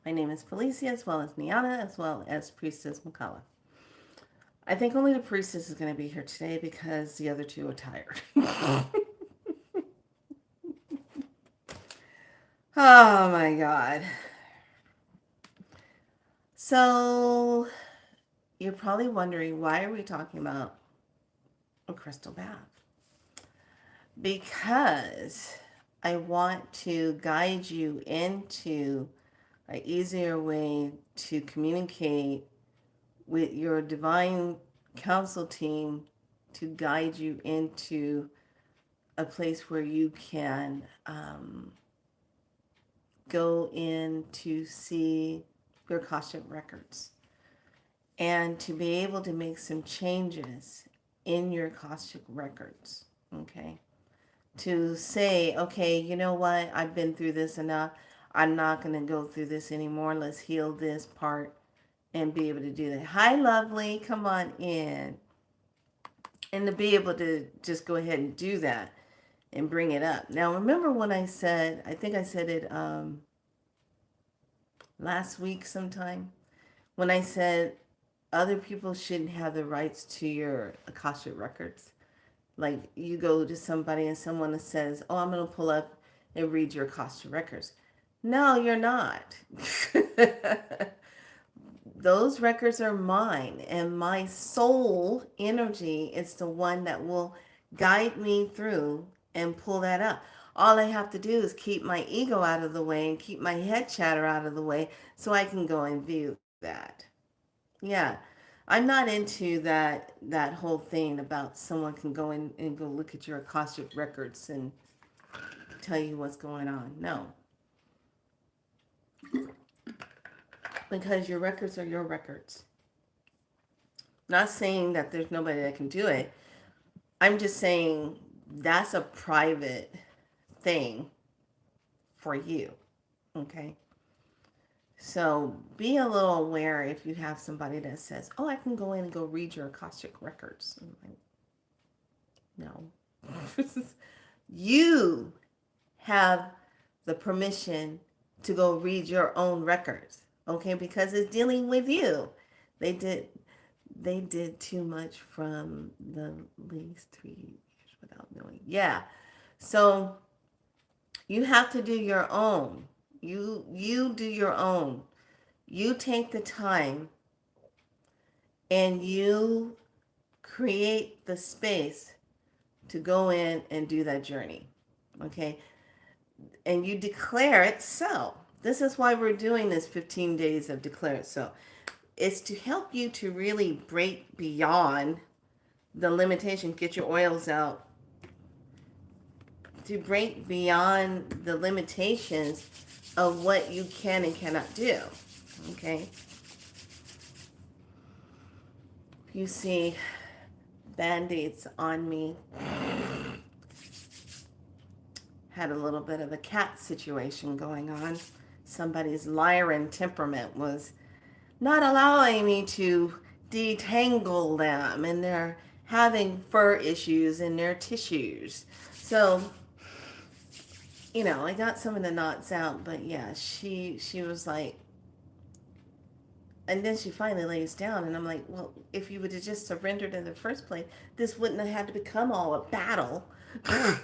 My name is Felicia, as well as Niana, as well as Priestess Makala. I think only the Priestess is going to be here today because the other two are tired. Oh my god. So, you're probably wondering, why are we talking about a crystal bath? Because I want to guide you into an easier way to communicate with your divine counsel team to guide you into a place where you can go in to see your Akashic records and to be able to make some changes in your Akashic records. Okay. To say, okay, you know what? I've been through this enough. I'm not going to go through this anymore. Let's heal this part and be able to do that. Hi, lovely. Come on in. And to be able to just go ahead and do that and bring it up. Now, remember when I said, I think I said it last week sometime, when I said other people shouldn't have the rights to your Akashic records. Like you go to somebody and someone says, oh, I'm going to pull up and read your Akashic records. No, you're not. Those records are mine, and my soul energy is the one that will guide me through and pull that up. All I have to do is keep my ego out of the way and keep my head chatter out of the way so I can go and view that. Yeah. I'm not into that whole thing about someone can go in and go look at your Akashic records and tell you what's going on. No. Because your records are your records. Not saying that there's nobody that can do it. I'm just saying that's a private thing for you. Okay. So be a little aware if you have somebody that says, oh, I can go in and go read your Akashic records. I'm like, no. You have the permission to go read your own records. Okay, because it's dealing with you. They did they did too much from the least 3 years without knowing. Yeah. So you have to do your own. You do your own. You take the time and you create the space to go in and do that journey. Okay? And you declare it so. This is why we're doing this 15 days of declare it so. It's to help you to really break beyond the limitations, get your oils out, to break beyond the limitations of what you can and cannot do. Okay? You see band-aids on me. Had a little bit of a cat situation going on. Somebody's Lyran temperament was not allowing me to detangle them, and they're having fur issues in their tissues. So, I got some of the knots out, but yeah, she was like, and then she finally lays down, and I'm like, well, if you would have just surrendered in the first place, this wouldn't have had to become all a battle. I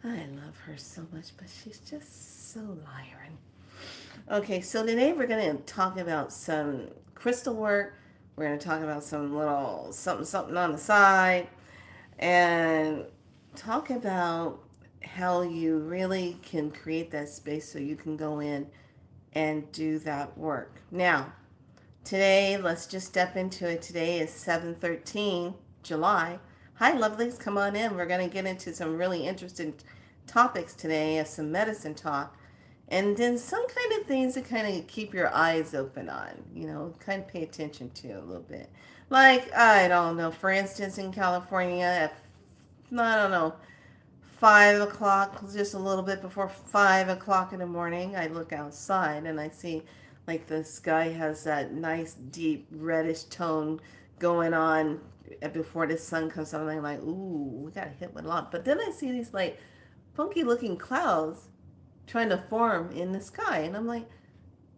love her so much, but she's just so Lyran. Okay, so today we're going to talk about some crystal work. We're going to talk about some little something on the side and talk about how you really can create that space so you can go in and do that work. Now, today, let's just step into it. Today is 7/13, July. Hi, lovelies, come on in. We're going to get into some really interesting topics today of some medicine talk. And then some kind of things to kind of keep your eyes open on, kind of pay attention to a little bit. Like, I don't know, for instance, in California, at, I don't know, 5 o'clock, just a little bit before 5 o'clock in the morning, I look outside and I see like the sky has that nice deep reddish tone going on before the sun comes up. And I'm like, ooh, we got hit with a lot. But then I see these like funky looking clouds trying to form in the sky. And I'm like,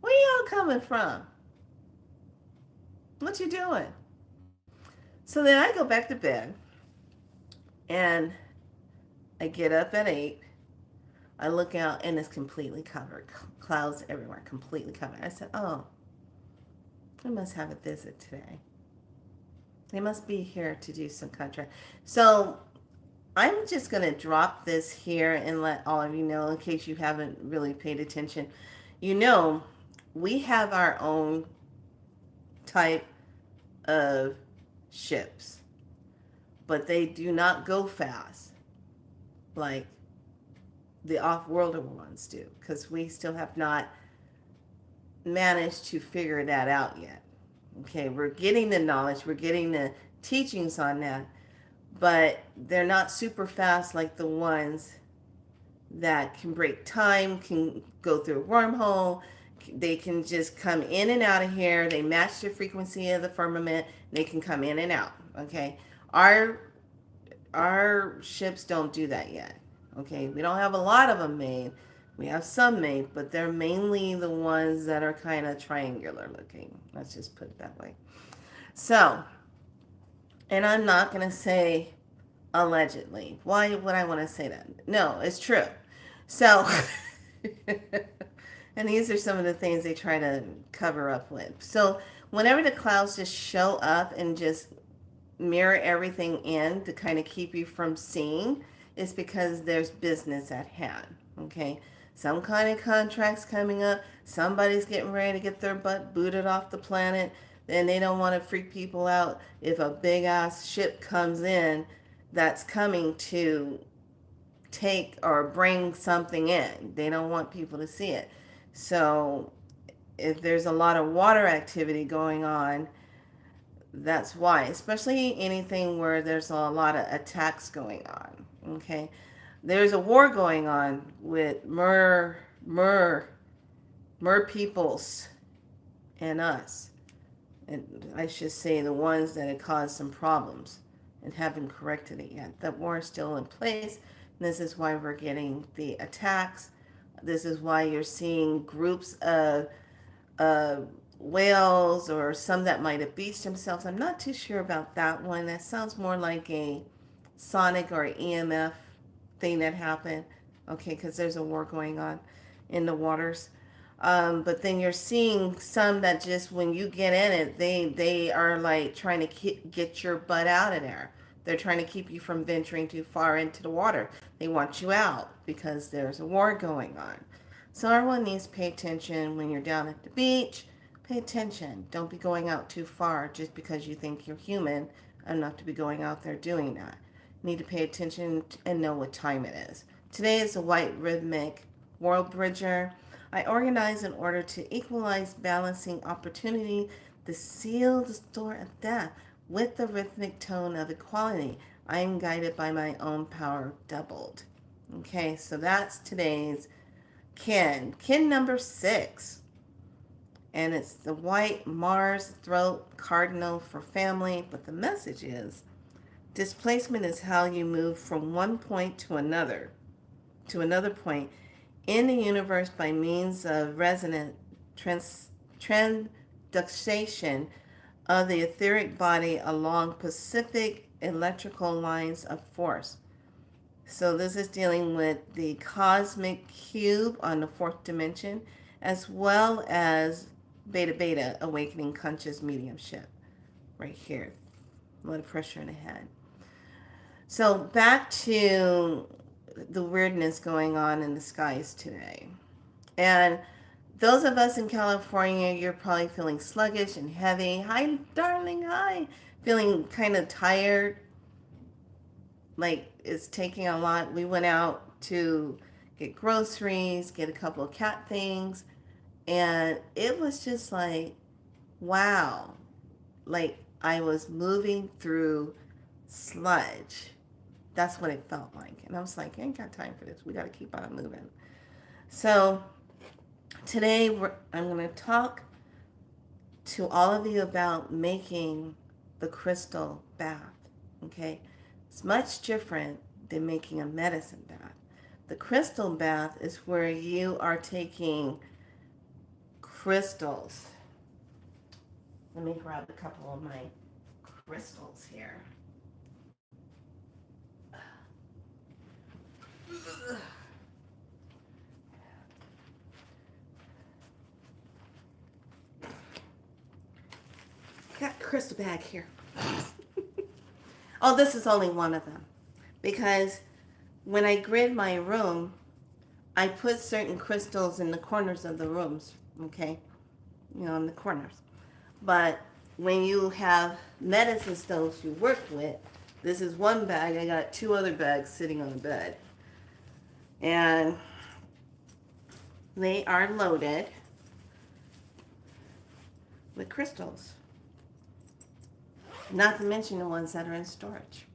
where y'all coming from? What you doing? So then I go back to bed and I get up at 8. I look out and it's completely covered. Clouds everywhere, completely covered. I said, oh, I must have a visit today. They must be here to do some contract. So I'm just going to drop this here and let all of you know, in case you haven't really paid attention. You know, we have our own type of ships, but they do not go fast like the off-worlder ones do, because we still have not managed to figure that out yet. Okay, we're getting the knowledge, we're getting the teachings on that, but they're not super fast like the ones that can break time, can go through a wormhole. They can just come in and out of here. They match the frequency of the firmament. They can come in and out. Okay, our ships don't do that yet. Okay, we don't have a lot of them made. We have some made, but they're mainly the ones that are kind of triangular looking. Let's just put it that way. So, and I'm not going to say allegedly. Why would I want to say that? No, it's true. So, and these are some of the things they try to cover up with. So, whenever the clouds just show up and just mirror everything in to kind of keep you from seeing, it's because there's business at hand. Okay, some kind of contracts coming up. Somebody's getting ready to get their butt booted off the planet, and they don't want to freak people out if a big ass ship comes in that's coming to take or bring something in. They don't want people to see it. So if there's a lot of water activity going on, that's why, especially anything where there's a lot of attacks going on. Okay, there's a war going on with mer peoples and us, and I should say the ones that have caused some problems and haven't corrected it yet. That war is still in place. This is why we're getting the attacks. This is why you're seeing groups of whales or some that might have beached themselves. I'm not too sure about that one. That sounds more like a sonic or EMF thing that happened. Okay, because there's a war going on in the waters. But then you're seeing some that just when you get in it, they are like trying to get your butt out of there. They're trying to keep you from venturing too far into the water. They want you out because there's a war going on. So everyone needs to pay attention when you're down at the beach. Pay attention. Don't be going out too far just because you think you're human enough to be going out there doing that. You need to pay attention and know what time it is. Today is a white rhythmic world bridger. I organize in order to equalize balancing opportunity, to seal the store of death with the rhythmic tone of equality. I am guided by my own power doubled. Okay, so that's today's kin. Kin number 6. And it's the white Mars throat cardinal for family. But the message is, displacement is how you move from one point to another point in the universe by means of resonant transduction of the etheric body along specific electrical lines of force. So this is dealing with the cosmic cube on the 4th dimension, as well as beta beta awakening conscious mediumship right here. A lot of pressure in the head. So back to the weirdness going on in the skies today. And those of us in California, you're probably feeling sluggish and heavy. Hi, darling, hi. Feeling kind of tired. Like it's taking a lot. We went out to get groceries, get a couple of cat things. And it was just like, wow. Like I was moving through sludge. That's what it felt like. And I was like, I ain't got time for this. We got to keep on moving. So today I'm going to talk to all of you about making the crystal bath. Okay? It's much different than making a medicine bath. The crystal bath is where you are taking crystals. Let me grab a couple of my crystals here. Got a crystal bag here. Oh, this is only one of them. Because when I grid my room, I put certain crystals in the corners of the rooms, okay? In the corners. But when you have medicine stones you work with, this is one bag. I got 2 other bags sitting on the bed. And they are loaded with crystals. Not to mention the ones that are in storage.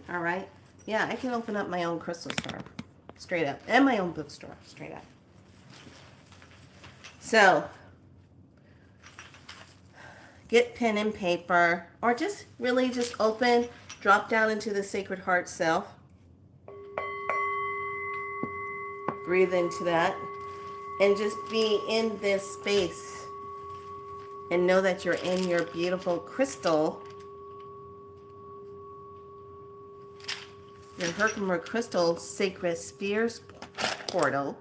All right? Yeah, I can open up my own crystal store. Straight up. And my own bookstore. Straight up. So, get pen and paper. Or just really just open. Drop down into the Sacred Heart self. Breathe into that. And just be in this space. And know that you're in your beautiful crystal. Your Herkimer Crystal Sacred Spheres portal.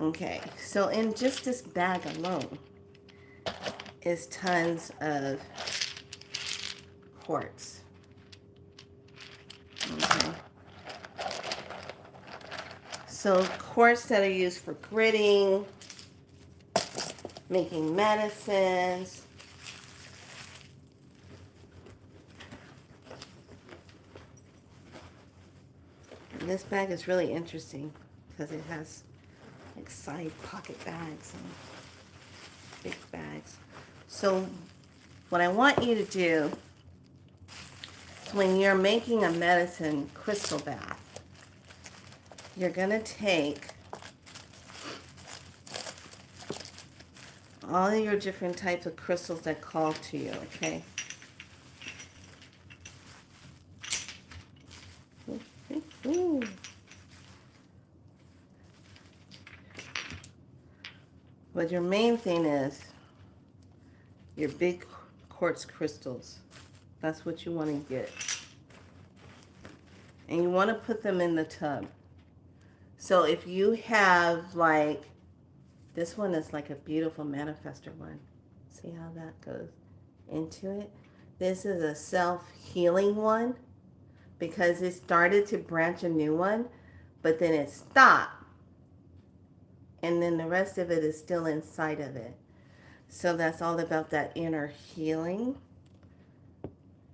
Okay, so in just this bag alone is tons of quartz. Okay. So quartz that are used for gridding, making medicines. And this bag is really interesting because it has like side pocket bags and big bags. So what I want you to do is when you're making a medicine crystal bath, you're going to take all of your different types of crystals that call to you, okay? Ooh. But your main thing is your big quartz crystals. That's what you want to get. And you want to put them in the tub. So if you have like, this one is like a beautiful manifester one. See how that goes into it? This is a self-healing one because it started to branch a new one, but then it stopped. And then the rest of it is still inside of it. So that's all about that inner healing.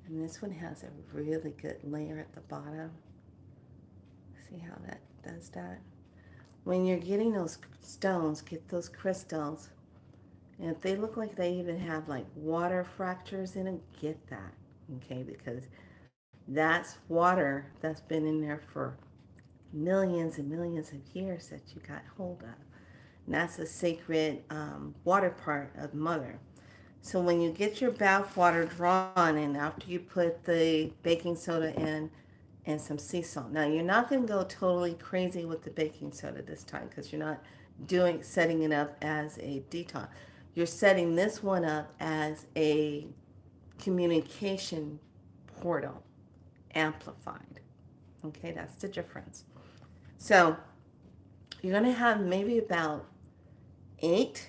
And this one has a really good layer at the bottom. See how that does that? When you're getting those stones, get those crystals. And if they look like they even have like water fractures in them, get that. Okay, because that's water that's been in there for millions and millions of years that you got hold of. And that's the sacred water part of Mother. So when you get your bath water drawn, and after you put the baking soda in and some sea salt. Now you're not going to go totally crazy with the baking soda this time because you're not setting it up as a detox. You're setting this one up as a communication portal, amplified. Okay, that's the difference. So you're going to have maybe about 8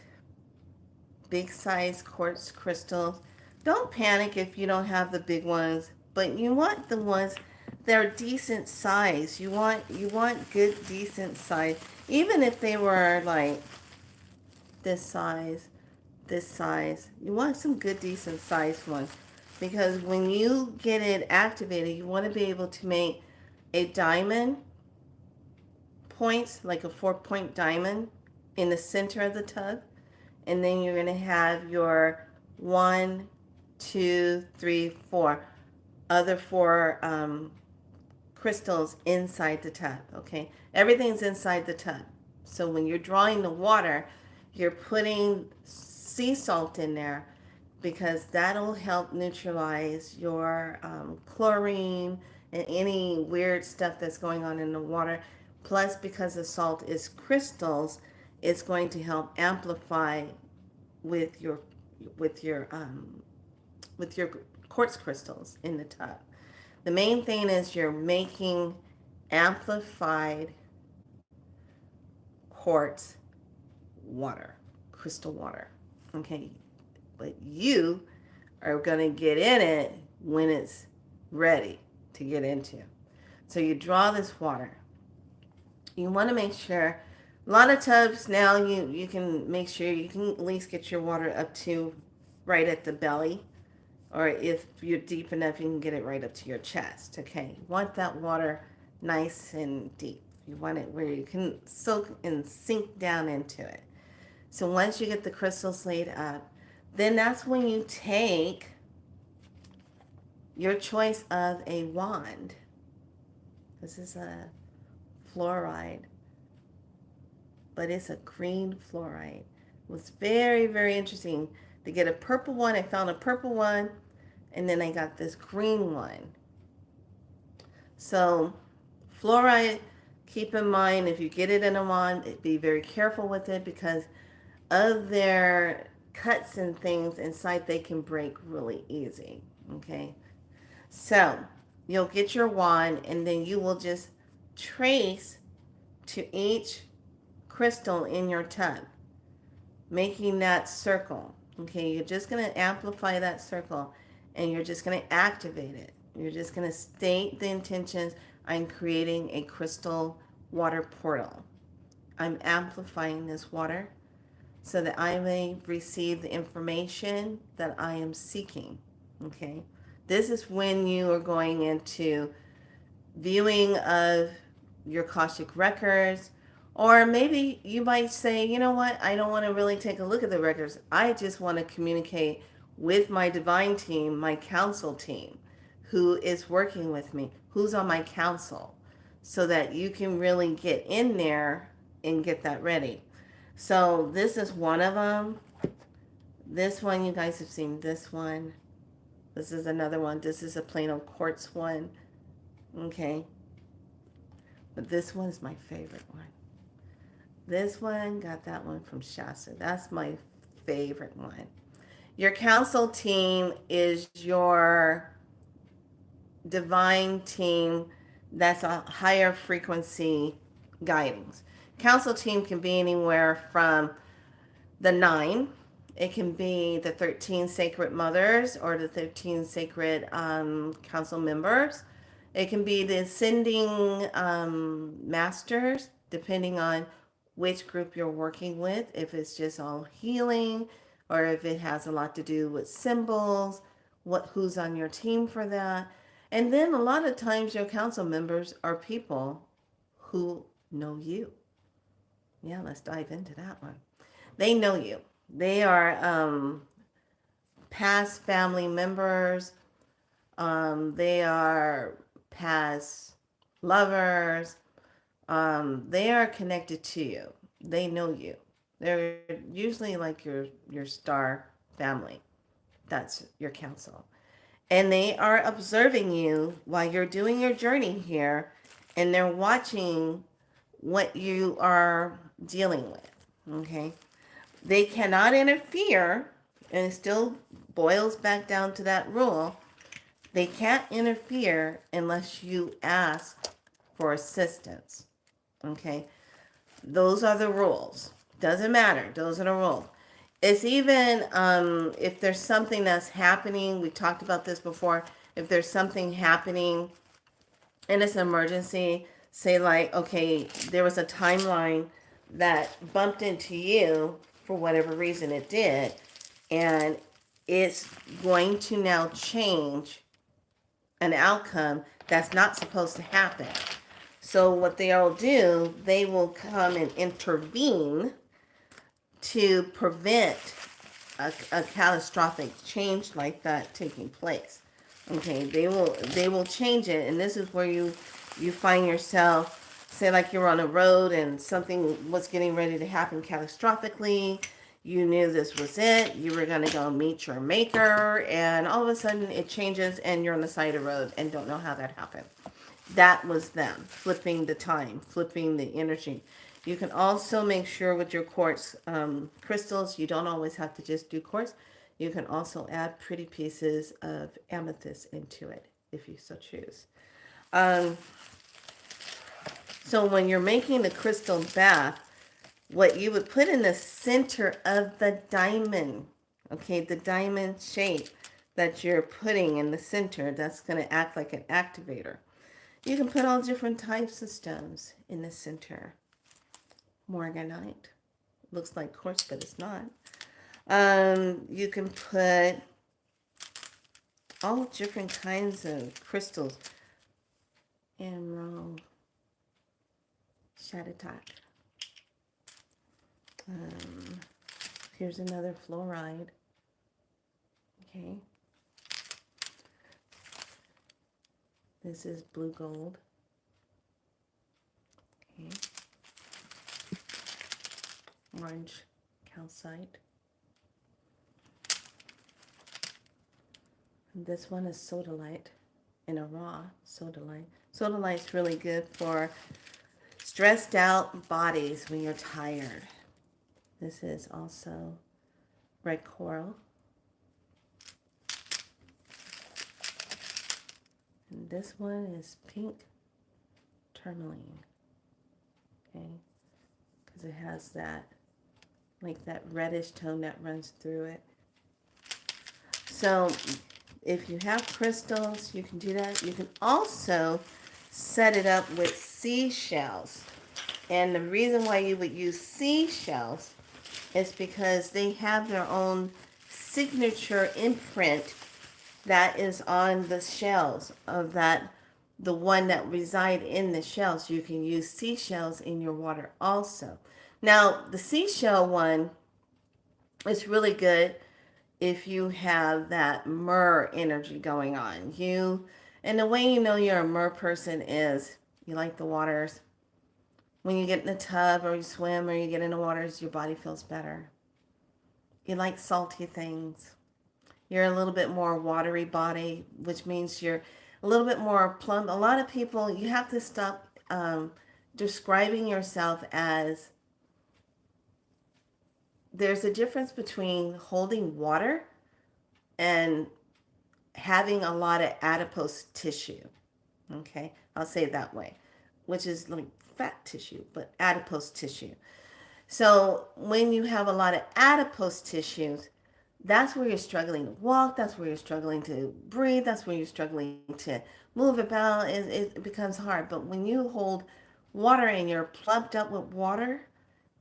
big size quartz crystals. Don't panic if you don't have the big ones, but you want the ones that are decent size. You want good decent size. Even if they were like this size, you want some good decent size ones, because when you get it activated, you want to be able to make a diamond points, like a 4-point diamond in the center of the tub. And then you're going to have your 1, 2, 3, 4 other 4 crystals inside the tub. Okay, everything's inside the tub. So when you're drawing the water, you're putting sea salt in there, because that'll help neutralize your chlorine and any weird stuff that's going on in the water. Plus, because the salt is crystals, it's going to help amplify with your with your um, with your quartz crystals in the tub. The main thing is you're making amplified quartz water, crystal water. Okay, but you are going to get in it when it's ready to get into. So you draw this water. You want to make sure, a lot of tubs now you can make sure you can at least get your water up to right at the belly, or if you're deep enough you can get it right up to your chest. Okay, you want that water nice and deep. You want it where you can soak and sink down into it. So once you get the crystals laid up, then that's when you take your choice of a wand. This is a fluoride, but it's a green fluoride. It was very, very interesting to get a purple one. I found a purple one, and then I got this green one. So fluoride, keep in mind, if you get it in a wand, be very careful with it because of their cuts and things inside, they can break really easy. Okay, so you'll get your wand and then you will just trace to each crystal in your tub, making that circle. Okay, you're just going to amplify that circle and you're just going to activate it. You're just going to state the intentions. I'm creating a crystal water portal. I'm amplifying this water so that I may receive the information that I am seeking. Okay, this is when you are going into viewing of your Akashic records, or maybe you might say, you know what, I don't want to really take a look at the records. I just want to communicate with my divine team, my council team, who is working with me, who's on my council, so that you can really get in there and get that ready. So this is one of them. This one, you guys have seen this one. This is another one. This is a plain old quartz one. Okay. But this one's my favorite one. This one, got that one from Shasta. That's my favorite one. Your council team is your divine team that's a higher frequency guidings. Council team can be anywhere from the 9. It can be the 13 sacred mothers or the 13 sacred council members. It can be the ascending masters, depending on which group you're working with. If it's just all healing, or if it has a lot to do with symbols, who's on your team for that. And then a lot of times your council members are people who know you. Yeah, let's dive into that one. They know you. They are past family members. They are past lovers. They are connected to you. They know you. They're usually like your star family. That's your council. And they are observing you while you're doing your journey here, and they're watching what you are dealing with. Okay? They cannot interfere, and it still boils back down to that rule. They can't interfere unless you ask for assistance. Okay? Those are the rules. Doesn't matter. Those are the rules. It's even if there's something that's happening, we talked about this before, if there's something happening and it's an emergency, say like, okay, there was a timeline that bumped into you for whatever reason it did, and it's going to now change an outcome that's not supposed to happen. So what they'll do, they will come and intervene to prevent a catastrophic change like that taking place. Okay, they will change it, and this is where you find yourself, say like you're on a road and something was getting ready to happen catastrophically. You knew this was it. You were going to go meet your maker, and all of a sudden it changes and you're on the side of the road and don't know how that happened. That was them flipping the time, flipping the energy. You can also make sure with your quartz crystals, you don't always have to just do quartz. You can also add pretty pieces of amethyst into it if you so choose. Um, so when you're making the crystal bath, what you would put in the center of the diamond, okay, the diamond shape that you're putting in the center, that's going to act like an activator. You can put all different types of stones in the center. Morganite. Looks like quartz, but it's not. You can put all different kinds of crystals. Emerald. Shaditak. Here's another fluoride. Okay. This is blue gold. Okay. Orange calcite. And this one is sodalite in a raw sodalite. Sodalite's really good for stressed out bodies when you're tired. This is also red coral. And this one is pink tourmaline. Okay, because it has that, like that reddish tone that runs through it. So if you have crystals, you can do that. You can also set it up with seashells. And the reason why you would use seashells is because they have their own signature imprint that is on the shells of that, the one that reside in the shells. You can use seashells in your water also. Now, the seashell one is really good if you have that myrrh energy going on. And the way you know you're a myrrh person is you like the waters. When you get in the tub or you swim or you get in the waters, your body feels better. You like salty things. You're a little bit more watery body, which means you're a little bit more plump. A lot of people, you have to stop describing yourself as, there's a difference between holding water and having a lot of adipose tissue. Okay, I'll say it that way, which is like fat tissue, but adipose tissue. So when you have a lot of adipose tissues, that's where you're struggling to walk. That's where you're struggling to breathe. That's where you're struggling to move about. It becomes hard. But when you hold water and you're plumped up with water,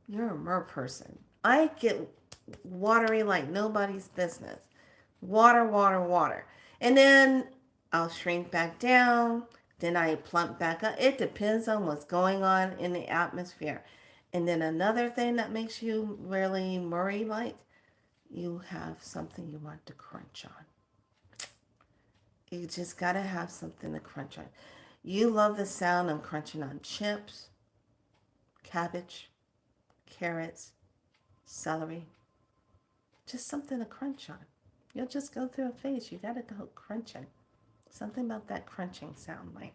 you're a mer person. I get watery like nobody's business. Water, water, water. And then I'll shrink back down. Then I plump back up. It depends on what's going on in the atmosphere. And then another thing that makes you really Murray-like, you have something you want to crunch on. You just got to have something to crunch on. You love the sound of crunching on chips, cabbage, carrots, celery. Just something to crunch on. You'll just go through a phase. You got to go crunching. Something about that crunching sound, like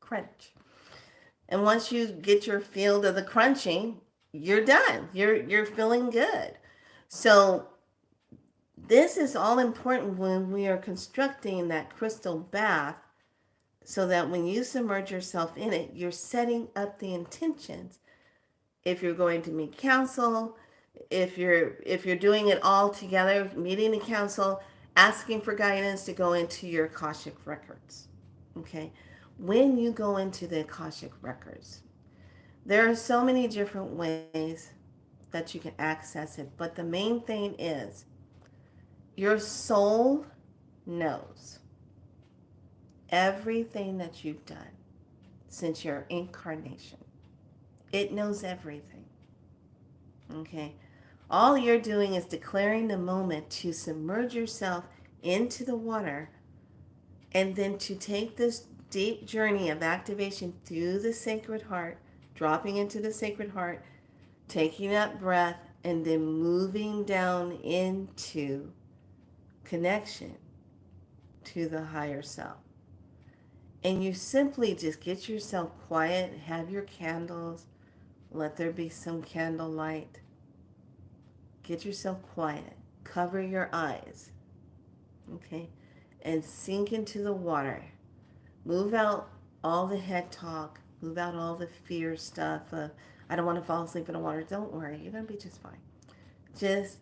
crunch. And once you get your feel of the crunching, you're done. You're feeling good. So this is all important when we are constructing that crystal bath, so that when you submerge yourself in it, you're setting up the intentions. If you're going to meet counsel, if you're doing it all together, meeting the counsel, asking for guidance to go into your Akashic records. Okay? When you go into the Akashic records, there are so many different ways that you can access it, but the main thing is your soul knows everything that you've done since your incarnation. It knows everything. Okay? All you're doing is declaring the moment to submerge yourself into the water, and then to take this deep journey of activation through the Sacred Heart, dropping into the Sacred Heart, taking that breath, and then moving down into connection to the higher self. And you simply just get yourself quiet, have your candles, let there be some candlelight. Get yourself quiet, cover your eyes, okay, and sink into the water. Move out all the head talk, move out all the fear stuff of, I don't want to fall asleep in the water. Don't worry, you're going to be just fine. Just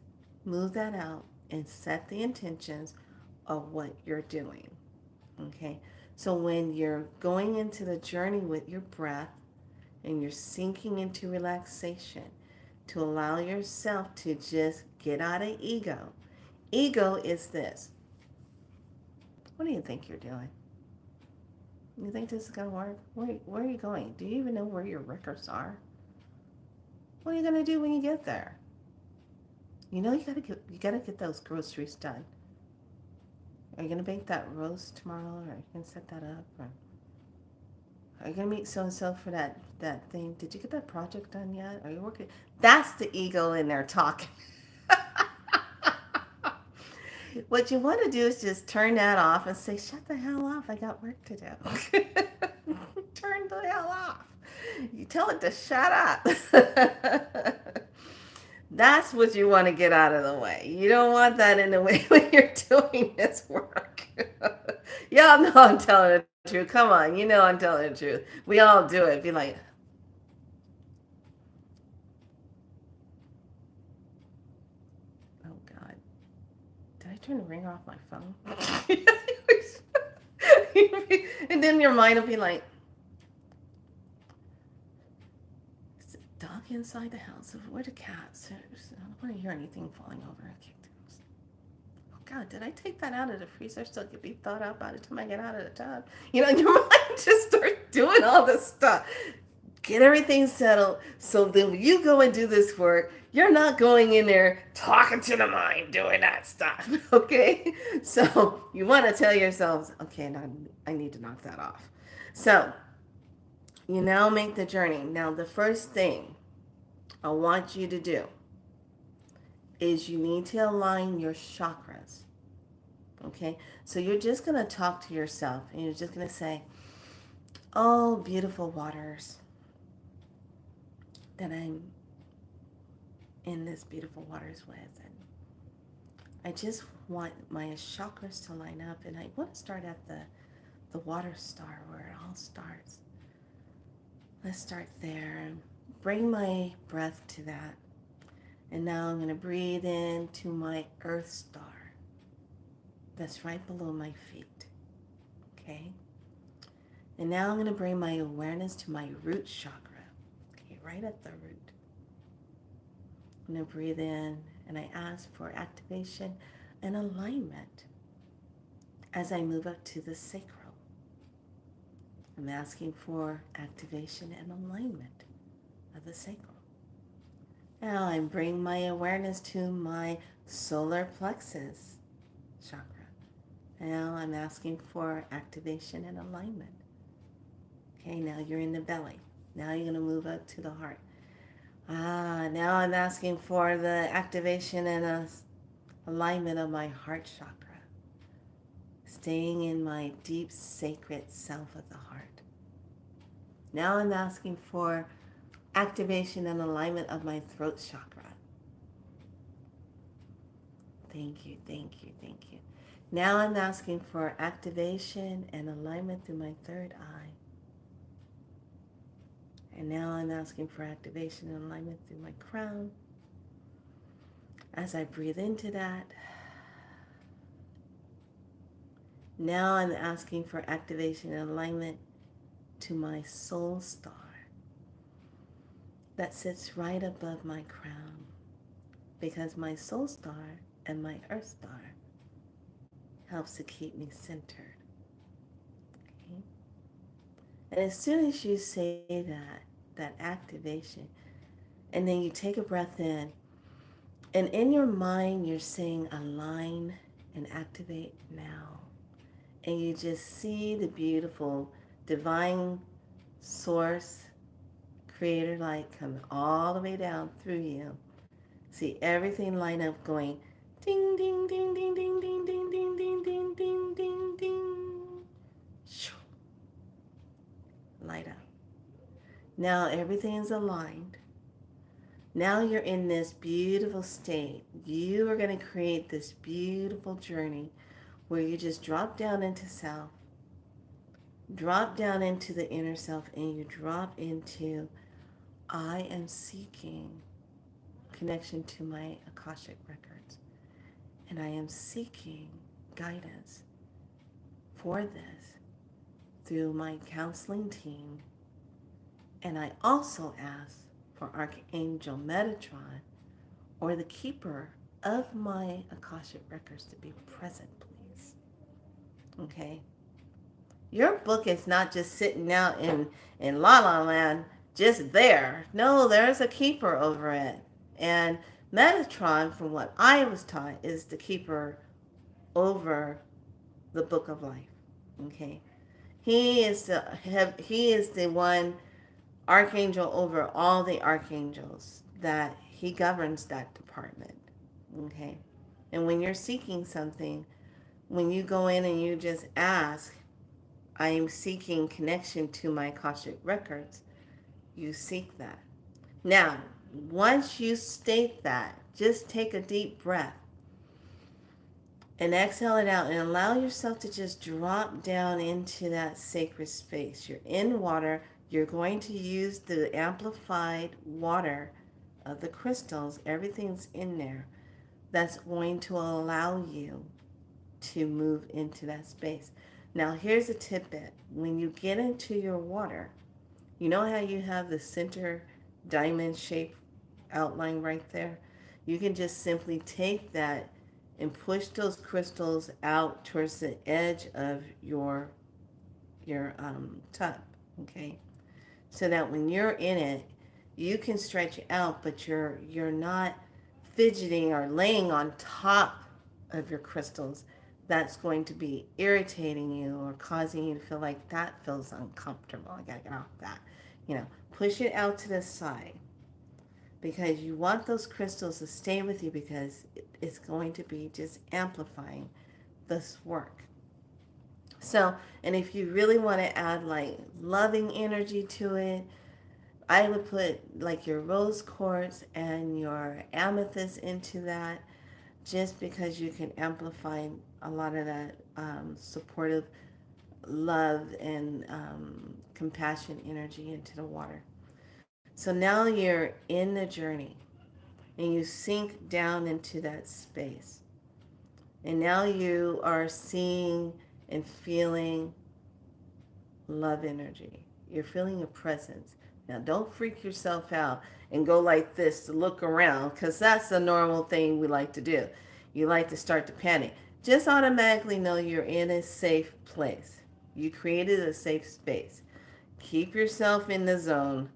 move that out and set the intentions of what you're doing, okay? So when you're going into the journey with your breath and you're sinking into relaxation, to allow yourself to just get out of ego. Ego is this. What do you think you're doing? You think this is going to work? Where are you going? Do you even know where your records are? What are you going to do when you get there? You know you gotta get those groceries done. Are you going to bake that roast tomorrow? Or are you going to set that up? Or are you going to meet so-and-so for that thing? Did you get that project done yet? Are you working? That's the ego in there talking. What you want to do is just turn that off and say, shut the hell off. I got work to do. Turn the hell off. You tell it to shut up. That's what you want to get out of the way. You don't want that in the way when you're doing this work. Y'all know I'm telling the truth. Come on, you know I'm telling the truth. We all do it. Be like, oh God, did I turn the ringer off my phone? And then your mind will be like, is the dog inside the house? Where the cats? I don't want to hear anything falling over. Oh God, did I take that out of the freezer so it could be thawed out by the time I get out of the tub? You know, your mind just starts doing all this stuff. Get everything settled so then when you go and do this work, you're not going in there talking to the mind, doing that stuff, okay? So you want to tell yourselves, okay, now I need to knock that off. So you now make the journey. Now the first thing I want you to do is you need to align your chakras, okay? So you're just going to talk to yourself and you're just going to say, oh, beautiful waters that I'm in this beautiful waters with, and I just want my chakras to line up, and I want to start at the water star where it all starts. Let's start there and bring my breath to that, and now I'm going to breathe into my earth star that's right below my feet, okay? And now I'm going to bring my awareness to my root chakra, okay, right at the root. I'm going to breathe in and I ask for activation and alignment as I move up to the sacral. I'm asking for activation and alignment of the sacral. Now I bring my awareness to my solar plexus chakra. Now I'm asking for activation and alignment. Okay, now you're in the belly. Now you're going to move up to the heart. Now I'm asking for the activation and alignment of my heart chakra, staying in my deep sacred self of the heart. Now I'm asking for activation and alignment of my throat chakra. Thank you, thank you, thank you. Now I'm asking for activation and alignment through my third eye. And now I'm asking for activation and alignment through my crown. As I breathe into that, now I'm asking for activation and alignment to my soul star that sits right above my crown, because my soul star and my earth star helps to keep me centered. Okay? And as soon as you say that activation, and then you take a breath in, and in your mind you're saying align and activate now. And you just see the beautiful divine source, creator light coming all the way down through you, See everything line up going ding, ding, ding, ding, ding, ding, ding, ding, ding, ding, ding, ding, ding. Shoo. Light up. Now everything's aligned. Now you're in this beautiful state. You are going to create this beautiful journey where you just drop down into self, drop down into the inner self, and you drop into I am seeking connection to my Akashic records. And I am seeking guidance for this through my counseling team. And I also ask for Archangel Metatron or the keeper of my Akashic records to be present, please. Okay? Your book is not just sitting out in La La Land, just there. No, there's a keeper over it. And Metatron, from what I was taught, is the keeper over the book of life. Okay? He is the one archangel over all the archangels, that he governs that department. Okay? And when you're seeking something, when you go in and you just ask, I am seeking connection to my Akashic records, you seek that. Now, once you state that, just take a deep breath and exhale it out and allow yourself to just drop down into that sacred space. You're in water. You're going to use the amplified water of the crystals. Everything's in there. That's going to allow you to move into that space. Now, here's a tidbit. When you get into your water, you know how you have the center diamond shape outline right there? You can just simply take that and push those crystals out towards the edge of your tub, okay? So that when you're in it, you can stretch out, but you're not fidgeting or laying on top of your crystals. That's going to be irritating you or causing you to feel like that feels uncomfortable. I gotta get off that. Push it out to the side, because you want those crystals to stay with you, because it's going to be just amplifying this work. So, and if you really want to add like loving energy to it, I would put like your rose quartz and your amethyst into that, just because you can amplify a lot of that supportive love and compassion energy into the water. So now you're in the journey and you sink down into that space. And now you are seeing and feeling love energy. You're feeling a presence. Now don't freak yourself out and go like this to look around, because that's the normal thing we like to do. You like to start to panic. Just automatically know you're in a safe place. You created a safe space. Keep yourself in the zone.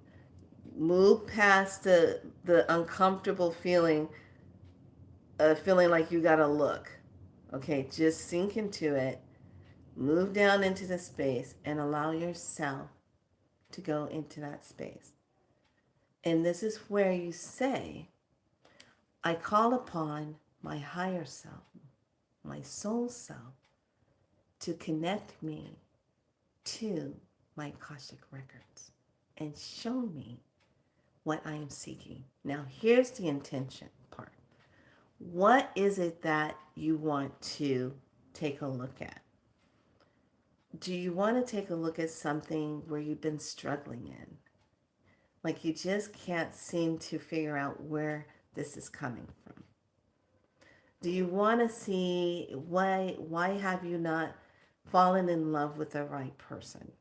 Move past the uncomfortable feeling of feeling like you gotta look. Okay, just sink into it. Move down into the space and allow yourself to go into that space. And this is where you say, I call upon my higher self, my soul self, to connect me to my Akashic records and show me what I am seeking. Now, here's the intention part. What is it that you want to take a look at? Do you want to take a look at something where you've been struggling in? Like you just can't seem to figure out where this is coming from? Do you want to see why have you not fallen in love with the right person?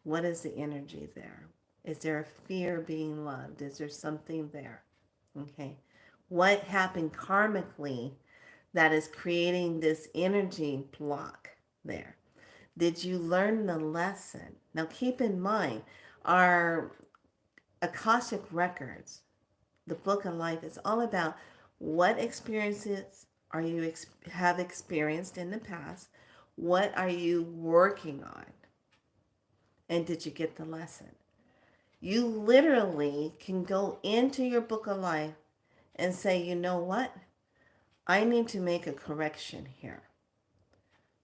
What is the energy there? Is there a fear being loved? Is there something there? Okay. What happened karmically that is creating this energy block there? Did you learn the lesson? Now keep in mind, our Akashic records, the book of life, is all about what experiences are you have experienced in the past? What are you working on? And did you get the lesson? You literally can go into your book of life and say, you know what? I need to make a correction here.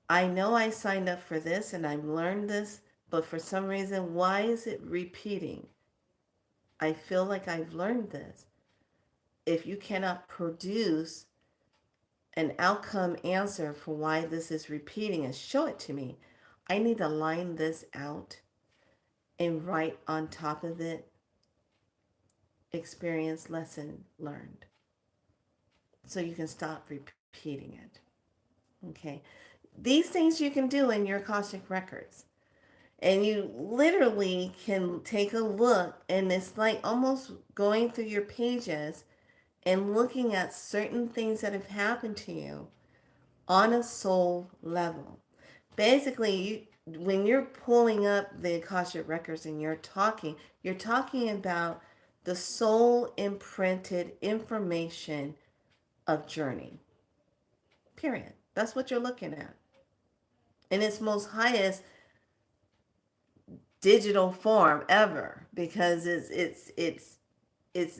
I know I signed up for this and I've learned this, but for some reason, why is it repeating? I feel like I've learned this. If you cannot produce an outcome answer for why this is repeating and show it to me, I need to line this out and write on top of it, experience, lesson learned. So you can stop repeating it. Okay. These things you can do in your Akashic records. And you literally can take a look, and it's like almost going through your pages and looking at certain things that have happened to you on a soul level. Basically, when you're pulling up the Akashic records and you're talking about the soul imprinted information of journey. Period. That's what you're looking at. In its most highest digital form ever, because it's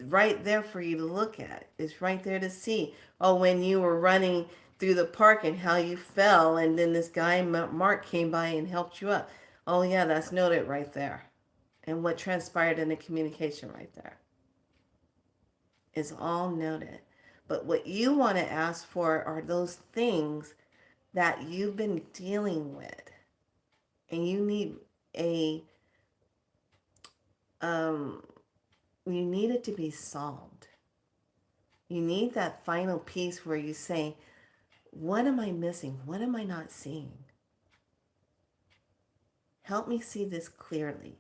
right there for you to look at. It's right there to see. Oh, when you were running through the park and how you fell, and then this guy Mark came by and helped you up. Oh yeah, that's noted right there. And what transpired in the communication right there is all noted. But what you want to ask for are those things that you've been dealing with, and you need you need it to be solved. You need that final piece where you say, what am I missing? What am I not seeing? Help me see this clearly.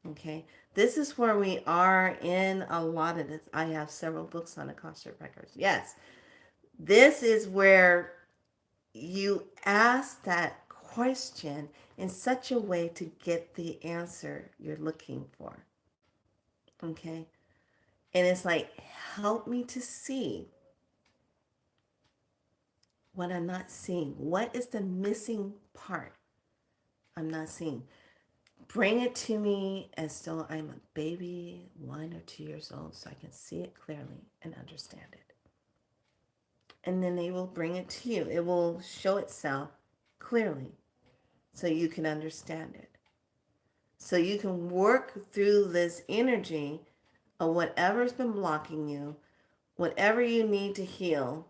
Okay, this is where we are in a lot of this. I have several books on Akashic records. Yes, this is where you ask that question in such a way to get the answer you're looking for. Okay, and it's like, help me to see what I'm not seeing. What is the missing part I'm not seeing? Bring it to me as though I'm a baby, 1 or 2 years old, so I can see it clearly and understand it. And then they will bring it to you. It will show itself clearly so you can understand it. So you can work through this energy of whatever's been blocking you, whatever you need to heal,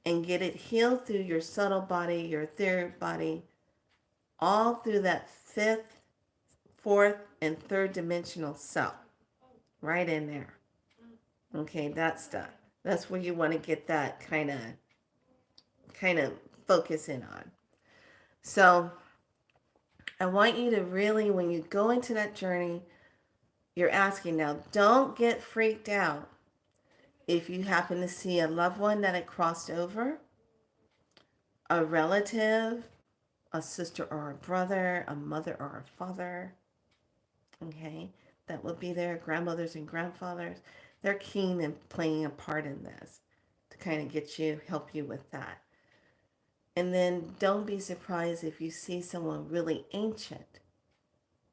and get it healed through your subtle body, your etheric body, all through that 5th, 4th, and 3rd dimensional self. Right in there. Okay, that stuff. That's where you want to get that kind of focus in on. So I want you to really, when you go into that journey, you're asking now, don't get freaked out if you happen to see a loved one that had crossed over, a relative, a sister or a brother, a mother or a father, okay, that will be there, grandmothers and grandfathers. They're keen in playing a part in this to kind of get you, help you with that. And then don't be surprised if you see someone really ancient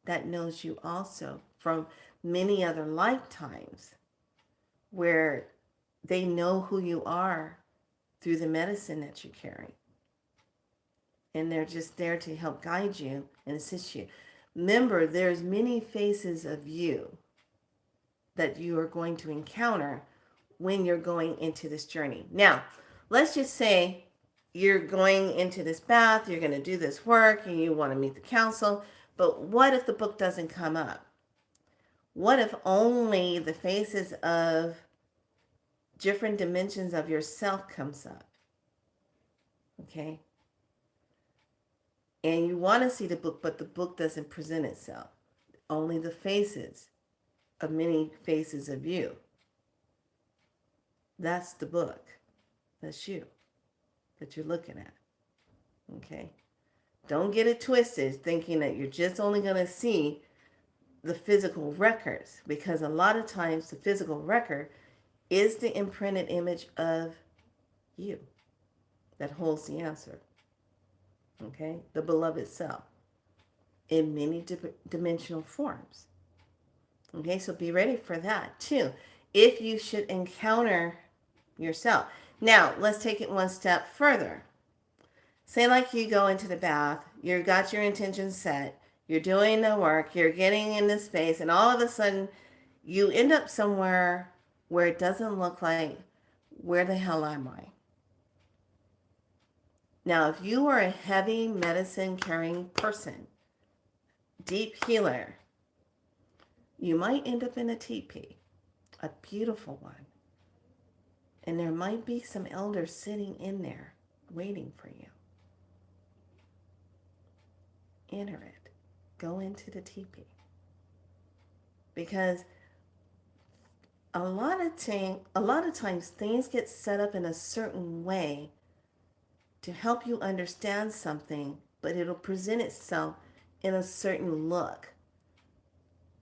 that knows you also from many other lifetimes, where they know who you are through the medicine that you carry. And they're just there to help guide you and assist you. Remember, there's many faces of you that you are going to encounter when you're going into this journey. Now, let's just say you're going into this path, you're going to do this work, and you want to meet the council, but what if the book doesn't come up? What if only the faces of different dimensions of yourself comes up? Okay? And you want to see the book, but the book doesn't present itself. Only the faces of many faces of you. That's the book. That's you that you're looking at. Okay? Don't get it twisted thinking that you're just only going to see the physical records, because a lot of times the physical record is the imprinted image of you that holds the answer. Okay? The beloved self in many dimensional forms. Okay? So be ready for that too. if you should encounter yourself. Now, let's take it one step further. Say like you go into the bath, you got your intentions set, you're doing the work, you're getting into space, and all of a sudden you end up somewhere where it doesn't look like, where the hell am I? Now, if you are a heavy medicine carrying person, deep healer, you might end up in a teepee, a beautiful one. And there might be some elders sitting in there waiting for you. Enter it. Go into the teepee. Because a lot of times things get set up in a certain way to help you understand something, but it'll present itself in a certain look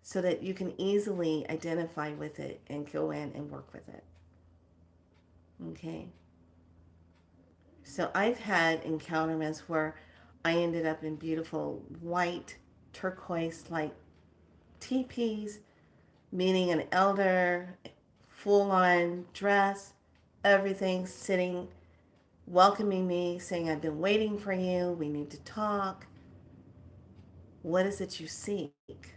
so that you can easily identify with it and go in and work with it. Okay? So I've had encounterments where I ended up in beautiful white, turquoise-like teepees, meeting an elder, full-on dress, everything sitting, welcoming me, saying, I've been waiting for you, we need to talk. What is it you seek?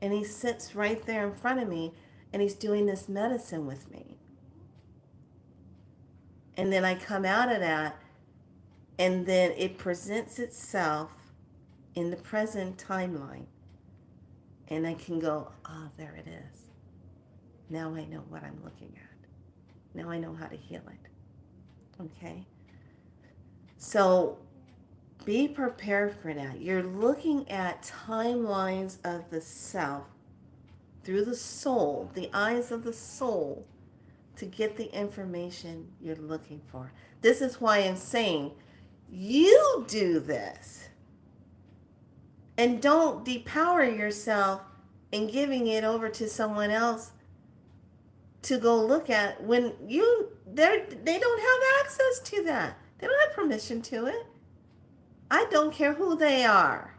And he sits right there in front of me, and he's doing this medicine with me. And then I come out of that, and then it presents itself in the present timeline. And I can go, oh, there it is. Now I know what I'm looking at. Now I know how to heal it. Okay? So be prepared for that. You're looking at timelines of the self through the soul, the eyes of the soul, to get the information you're looking for. This is why I'm saying, you do this. And don't depower yourself in giving it over to someone else to go look at when they don't have access to that. They don't have permission to it. I don't care who they are.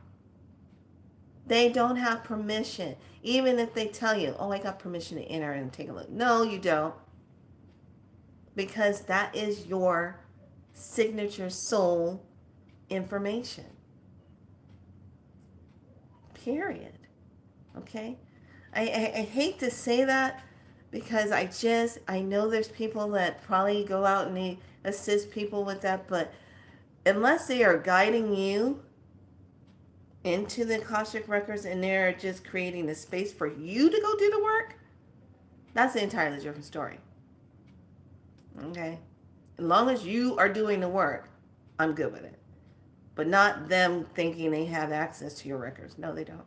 They don't have permission. Even if they tell you, oh, I got permission to enter and take a look. No, you don't. Because that is your signature soul information. Period. Okay? I hate to say that because I know there's people that probably go out and they assist people with that, but unless they are guiding you into the Akashic records and they're just creating the space for you to go do the work, that's an entirely different story. Okay? As long as you are doing the work, I'm good with it. But not them thinking they have access to your records. No, they don't.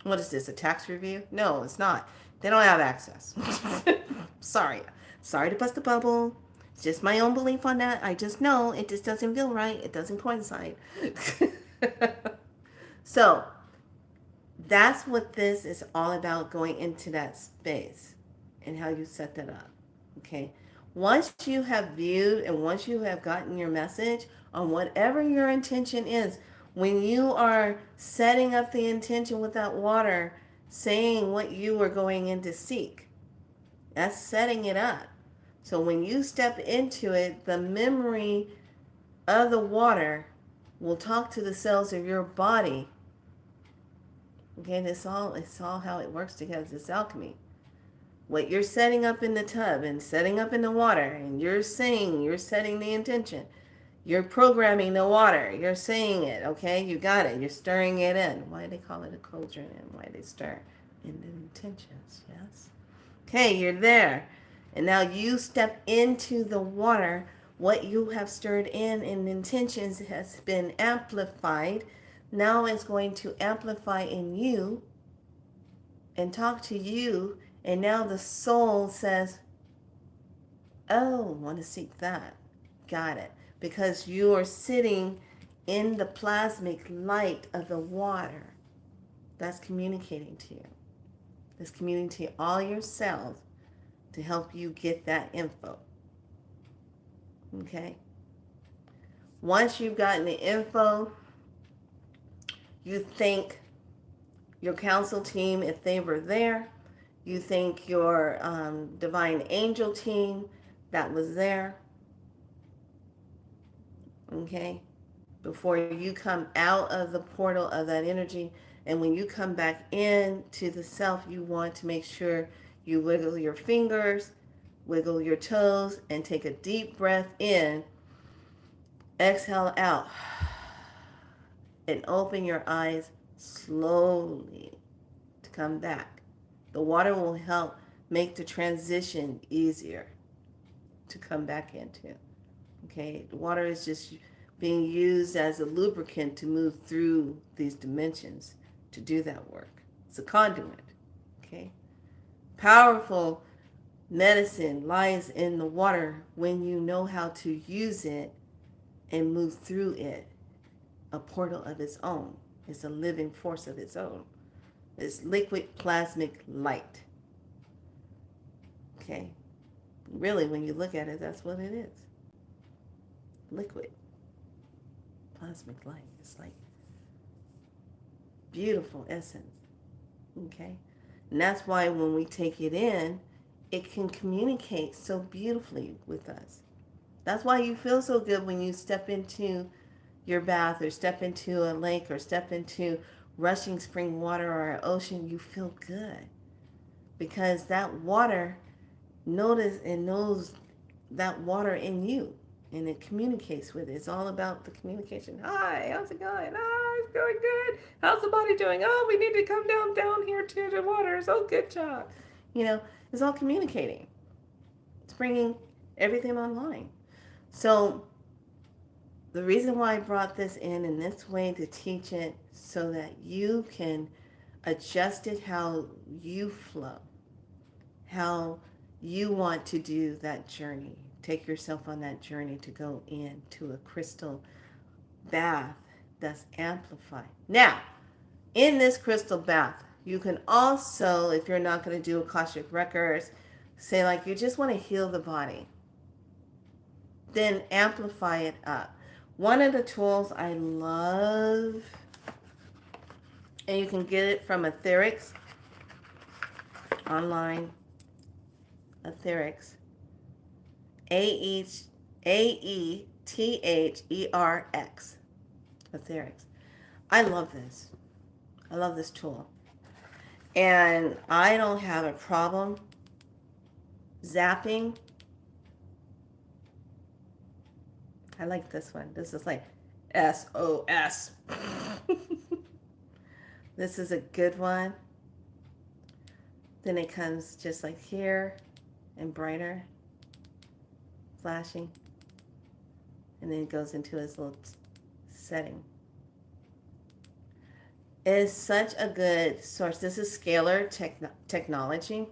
What is this, a tax review? No, it's not. They don't have access. Sorry. Sorry to bust the bubble. It's just my own belief on that. I just know it just doesn't feel right. It doesn't coincide. So, that's what this is all about, going into that space and how you set that up. Okay? Once you have viewed and once you have gotten your message on whatever your intention is, when you are setting up the intention with that water, saying what you are going in to seek, that's setting it up. So when you step into it, the memory of the water will talk to the cells of your body. Okay, it's all how it works together. It's alchemy. What you're setting up in the tub and setting up in the water, and you're setting the intention. You're programming the water. You're saying it, okay? You got it. You're stirring it in. Why do they call it a cauldron and why they stir? In the intentions, yes? Okay, you're there. And now you step into the water. What you have stirred in intentions has been amplified. Now it's going to amplify in you and talk to you. And now the soul says, oh, want to seek that. Got it. Because you are sitting in the plasmic light of the water. That's communicating to you. It's communicating to all your cells to help you get that info. Okay? Once you've gotten the info, you thank your council team if they were there. You thank your divine angel team that was there, okay, before you come out of the portal of that energy. And when you come back into the self, you want to make sure you wiggle your fingers, wiggle your toes, and take a deep breath in, exhale out, and open your eyes slowly to come back. The water will help make the transition easier to come back into. Okay, the water is just being used as a lubricant to move through these dimensions to do that work. It's a conduit. Okay, powerful medicine lies in the water when you know how to use it and move through it. A portal of its own. It's a living force of its own. It's liquid plasmic light. Okay, really, when you look at it, that's what it is. Liquid plasmic light. It's like beautiful essence. Okay, and that's why when we take it in, it can communicate so beautifully with us. That's why you feel so good when you step into your bath or step into a lake or step into rushing spring water or an ocean. You feel good because that water knows that water in you, and it communicates with it. It's all about the communication. Hi, how's it going? Oh, it's going good. How's the body doing? Oh, we need to come down here to the water. Oh, good job. You know, it's all communicating. It's bringing everything online. So the reason why I brought this in this way to teach it so that you can adjust it how you flow, how you want to do that journey. Take yourself on that journey to go into a crystal bath that's amplified. Now, in this crystal bath, you can also, if you're not going to do Akashic Records, say like you just want to heal the body, then amplify it up. One of the tools I love, and you can get it from Aetherix online, Aetherix, Aetherx, Aetherix. I love this. I love this tool. And I don't have a problem zapping. I like this one. This is like SOS. This is a good one. Then it comes just like here and brighter, flashing. And then it goes into its little setting. It is such a good source. This is scalar technology,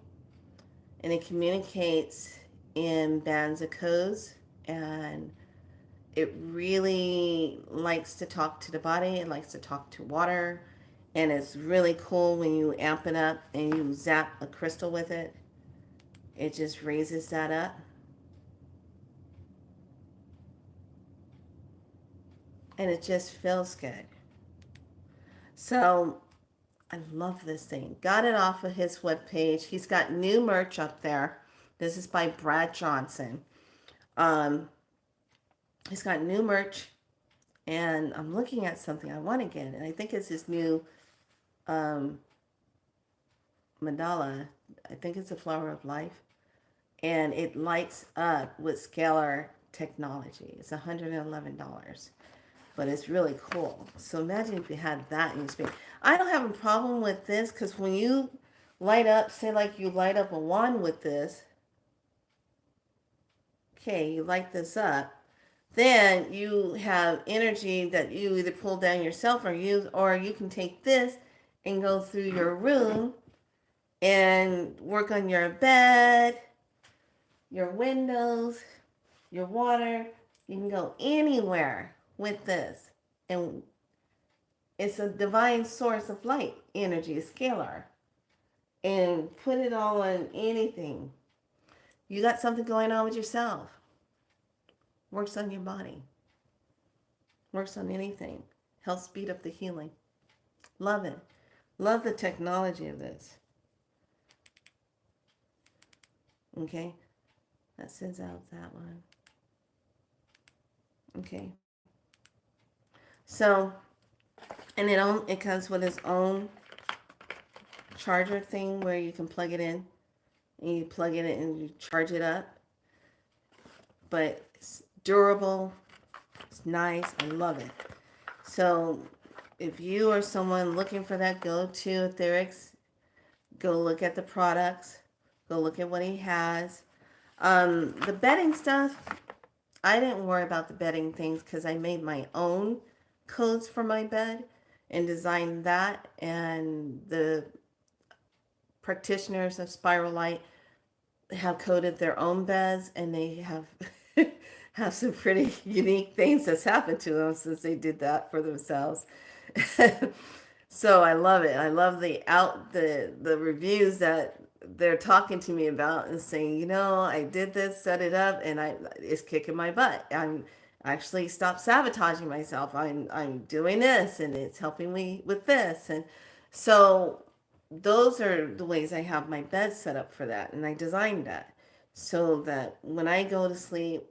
and it communicates in bands of codes, and it really likes to talk to the body. It likes to talk to water, and it's really cool when you amp it up and you zap a crystal with it. It just raises that up. And it just feels good. So I love this thing. Got it off of his webpage. He's got new merch up there. This is by Brad Johnson. He's got new merch, and I'm looking at something I want to get, and I think it's his new mandala. I think it's a flower of life, and it lights up with scalar technology. It's $111. But it's really cool. So imagine if you had that in your space. I don't have a problem with this because when you light up, say like you light up a wand with this, okay, you light this up, then you have energy that you either pull down yourself or use, or you can take this and go through your room and work on your bed, your windows, your water. You can go anywhere with this, and it's a divine source of light energy, a scalar, and put it all on anything. You got something going on with yourself, works on your body, works on anything, helps speed up the healing. Love it. Love the technology of this. Okay, that sends out that one. Okay, so, and it comes with its own charger thing where you can plug it in, and you plug it in and you charge it up. But it's durable, it's nice, I love it. So if you are someone looking for that, go to Etherics, go look at the products, go look at what he has. The bedding stuff, I didn't worry about the bedding things because I made my own codes for my bed and designed that. And the practitioners of Spiral Light have coded their own beds, and they have have some pretty unique things that's happened to them since they did that for themselves. So I love it. I love the reviews that they're talking to me about and saying, I did this, set it up, and it's kicking my butt. I'm actually stopped sabotaging myself. I'm doing this, and it's helping me with this. And so those are the ways I have my bed set up for that, and I designed that so that when I go to sleep,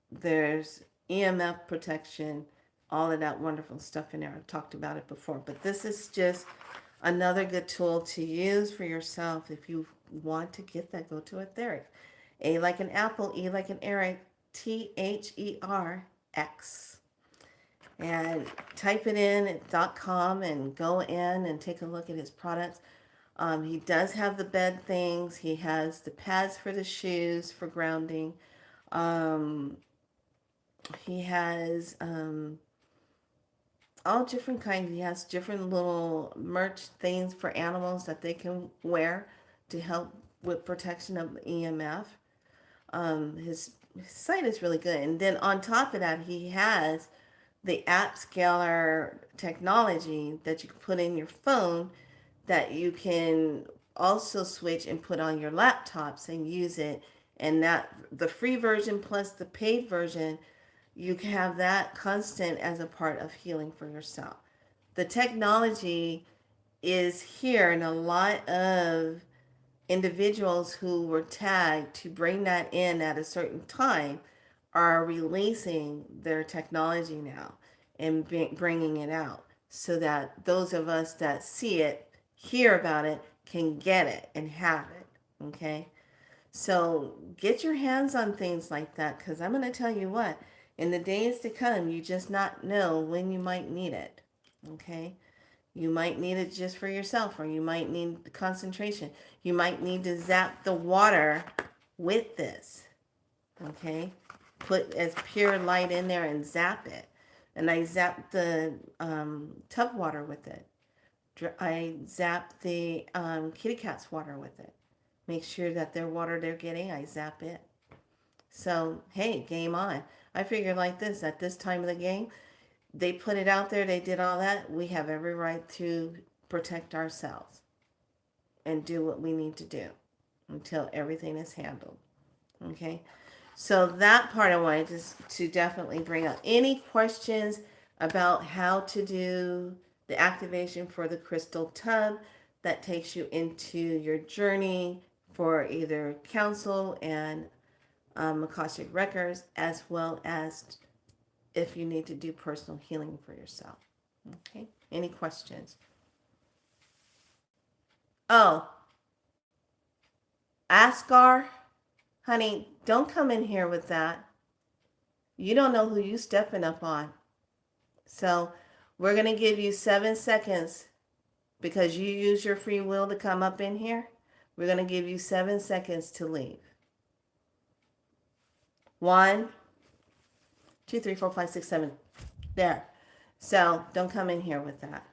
there's EMF protection, all of that wonderful stuff in there. I've talked about it before, but this is just another good tool to use for yourself. If you want to get that, go to Etheric. A like an apple, E like an Eric, THERX. And type it in at .com and go in and take a look at his products. He does have the bed things. He has the pads for the shoes for grounding. He has all different kinds. He has different little merch things for animals that they can wear to help with protection of EMF. His site is really good. And then on top of that, he has the app scaler technology that you can put in your phone that you can also switch and put on your laptops and use it. And that the free version plus the paid version, you can have that constant as a part of healing for yourself. The technology is here, and a lot of individuals who were tagged to bring that in at a certain time are releasing their technology now and bringing it out so that those of us that see it, hear about it, can get it and have it. Okay? So get your hands on things like that, because I'm going to tell you what, in the days to come, you just not know when you might need it. Okay? You might need it just for yourself, or you might need concentration. You might need to zap the water with this. Okay? Put as pure light in there and zap it. And I zap the tub water with it. I zap the kitty cat's water with it. Make sure that their water they're getting, I zap it. So, hey, game on. I figure like this, at this time of the game, they put it out there, they did all that. We have every right to protect ourselves and do what we need to do until everything is handled. Okay? So that part I wanted to definitely bring up. Any questions about how to do the activation for the crystal tub that takes you into your journey for either council and Akashic Records, as well as if you need to do personal healing for yourself. Okay? Any questions? Oh, Ascar, honey, don't come in here with that. You don't know who you stepping up on. So we're going to give you 7 seconds because you use your free will to come up in here. We're going to give you 7 seconds to leave. 1, 2, 3, 4, 5, 6, 7. There. So don't come in here with that.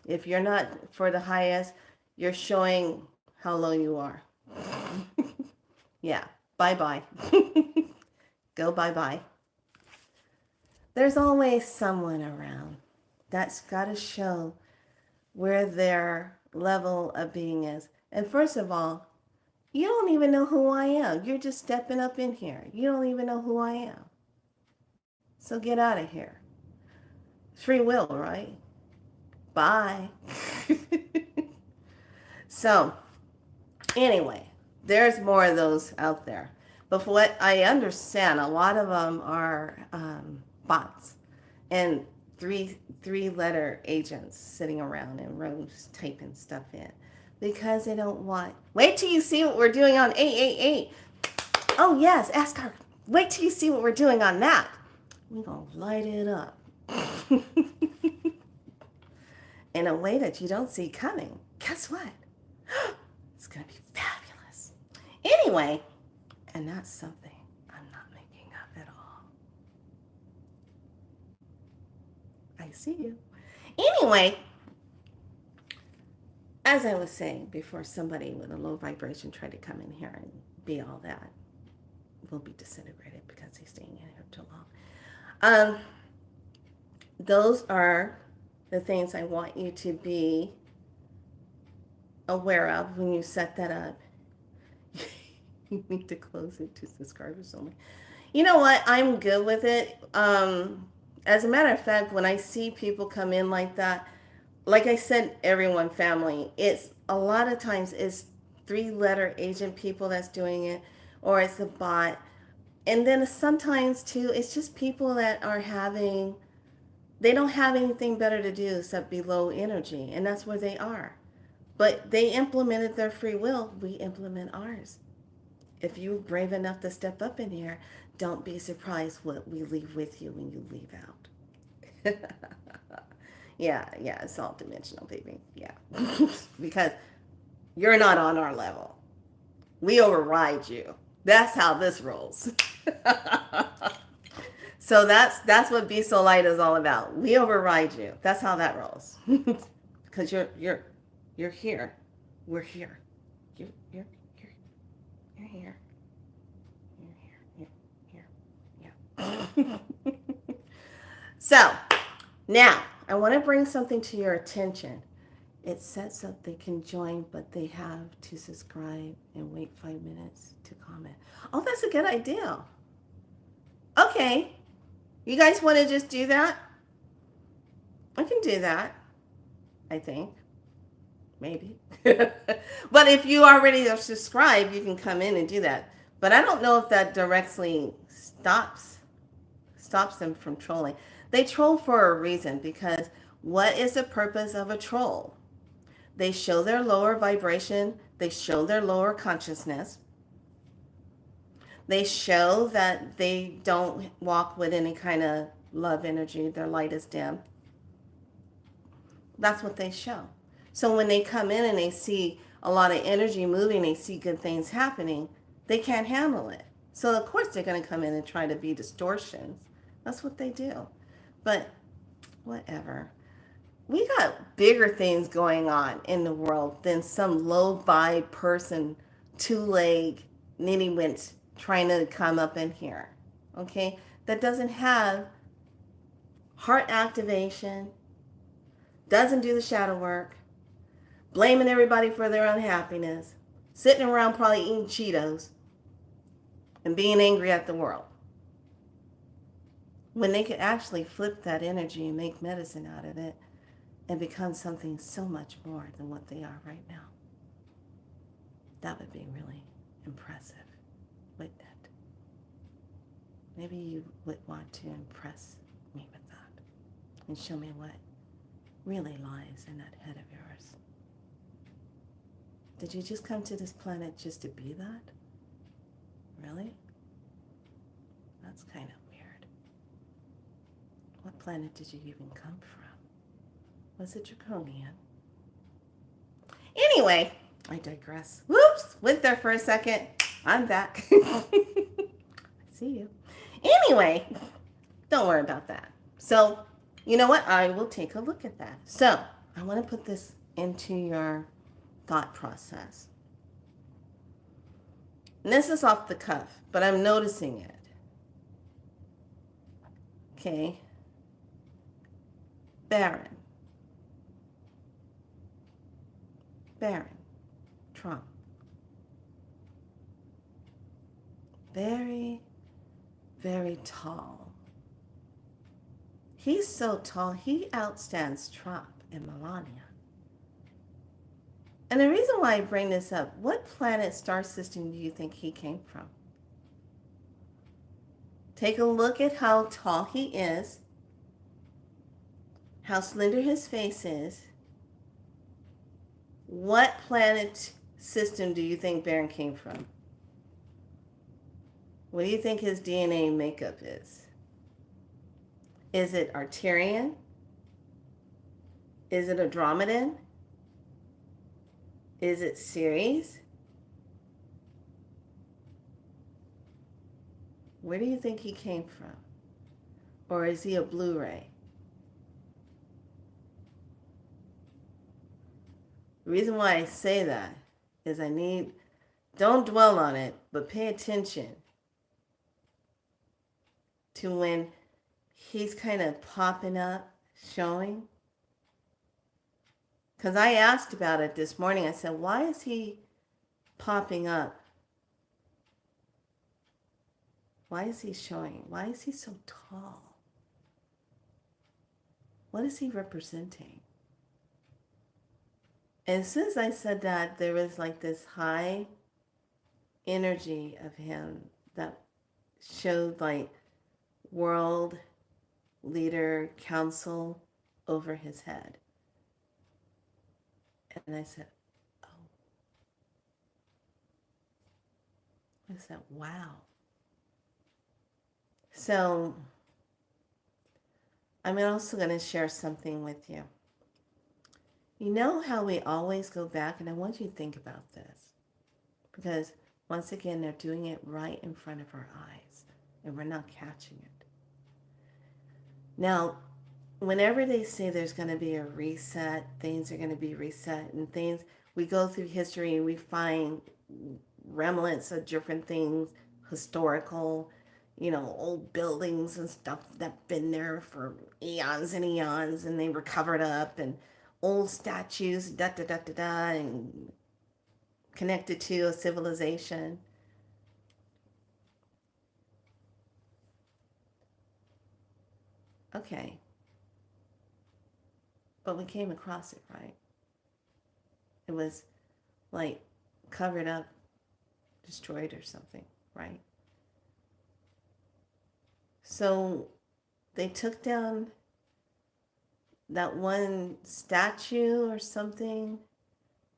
If you're not for the highest, you're showing how low you are. Yeah. Bye-bye. Go bye-bye. There's always someone around that's got to show where their level of being is. And first of all, you don't even know who I am. You're just stepping up in here. You don't even know who I am. So get out of here. Free will, right? Bye. So, anyway, There's more of those out there. But for what I understand, a lot of them are bots and three letter agents sitting around in rooms typing stuff in because they don't want. Wait till you see what we're doing on 888. Oh yes, ask her. Wait till you see what we're doing on that. We're gonna light it up in a way that you don't see coming. Guess what? It's gonna be fabulous. Anyway, and that's something I'm not making up at all. I see you. Anyway, as I was saying before, somebody with a low vibration tried to come in here and be all that will be disintegrated because he's staying in here too long. Those are the things I want you to be aware of when you set that up. You need to close it to subscribers only. You know what? I'm good with it. As a matter of fact, when I see people come in like that, like I said, everyone family, it's a lot of times it's three-letter agent people that's doing it, or it's a bot. And then sometimes too, it's just people that are having, they don't have anything better to do except be low energy, and that's where they are. But they implemented their free will, we implement ours. If you're brave enough to step up in here, don't be surprised what we leave with you when you leave out. Yeah, it's all dimensional, baby. Yeah. Because you're not on our level. We override you. That's how this rolls. So that's what Be So Light is all about. We override you. That's how that rolls. Because you're here. We're here. You're here. You're here. Yeah. So now I want to bring something to your attention. It sets up they can join, but they have to subscribe and wait 5 minutes to comment. Oh, that's a good idea. Okay. You guys want to just do that? I can do that. I think. Maybe. But if you already are subscribed, you can come in and do that. But I don't know if that directly stops them from trolling. They troll for a reason, because what is the purpose of a troll? They show their lower vibration. They show their lower consciousness. They show that they don't walk with any kind of love energy. Their light is dim. That's what they show. So when they come in and they see a lot of energy moving, they see good things happening, they can't handle it. So of course they're going to come in and try to be distortions. That's what they do. But whatever. We got bigger things going on in the world than some low vibe person, two-leg nitty-wint trying to come up in here. Okay? That doesn't have heart activation, doesn't do the shadow work, blaming everybody for their unhappiness, sitting around probably eating Cheetos, and being angry at the world. When they could actually flip that energy and make medicine out of it and become something so much more than what they are right now. That would be really impressive, wouldn't it? Maybe you would want to impress me with that and show me what really lies in that head of yours. Did you just come to this planet just to be that? Really? That's kind of weird. What planet did you even come from? Was it Draconian? Anyway, I digress. Whoops! Went there for a second. I'm back. I see you. Anyway, don't worry about that. So, you know what? I will take a look at that. So, I want to put this into your thought process. And this is off the cuff, but I'm noticing it. Okay. Barron Trump. Very, very tall. He's so tall, he outstands Trump and Melania. And the reason why I bring this up, what planet star system do you think he came from? Take a look at how tall he is, how slender his face is. What planet system do you think Baron came from? What do you think his DNA makeup is? Is it Arcturian? Is it Andromedan? Is it Ceres? Where do you think he came from? Or is he a Blu-ray? The reason why I say that is don't dwell on it, but pay attention to when he's kind of popping up, showing. Because I asked about it this morning. I said, why is he popping up? Why is he showing? Why is he so tall? What is he representing? And as soon as I said that, there was like this high energy of him that showed like world leader council over his head. And I said, oh. I said, wow. So I'm also going to share something with you. You know how we always go back, and I want you to think about this, because once again, they're doing it right in front of our eyes, and we're not catching it. Now, whenever they say there's going to be a reset, things are going to be reset, and things, we go through history and we find remnants of different things, historical, old buildings and stuff that's been there for eons and eons, and they were covered up, and old statues, and connected to a civilization. Okay. But we came across it, right? It was like covered up, destroyed or something, right? So they took down that one statue or something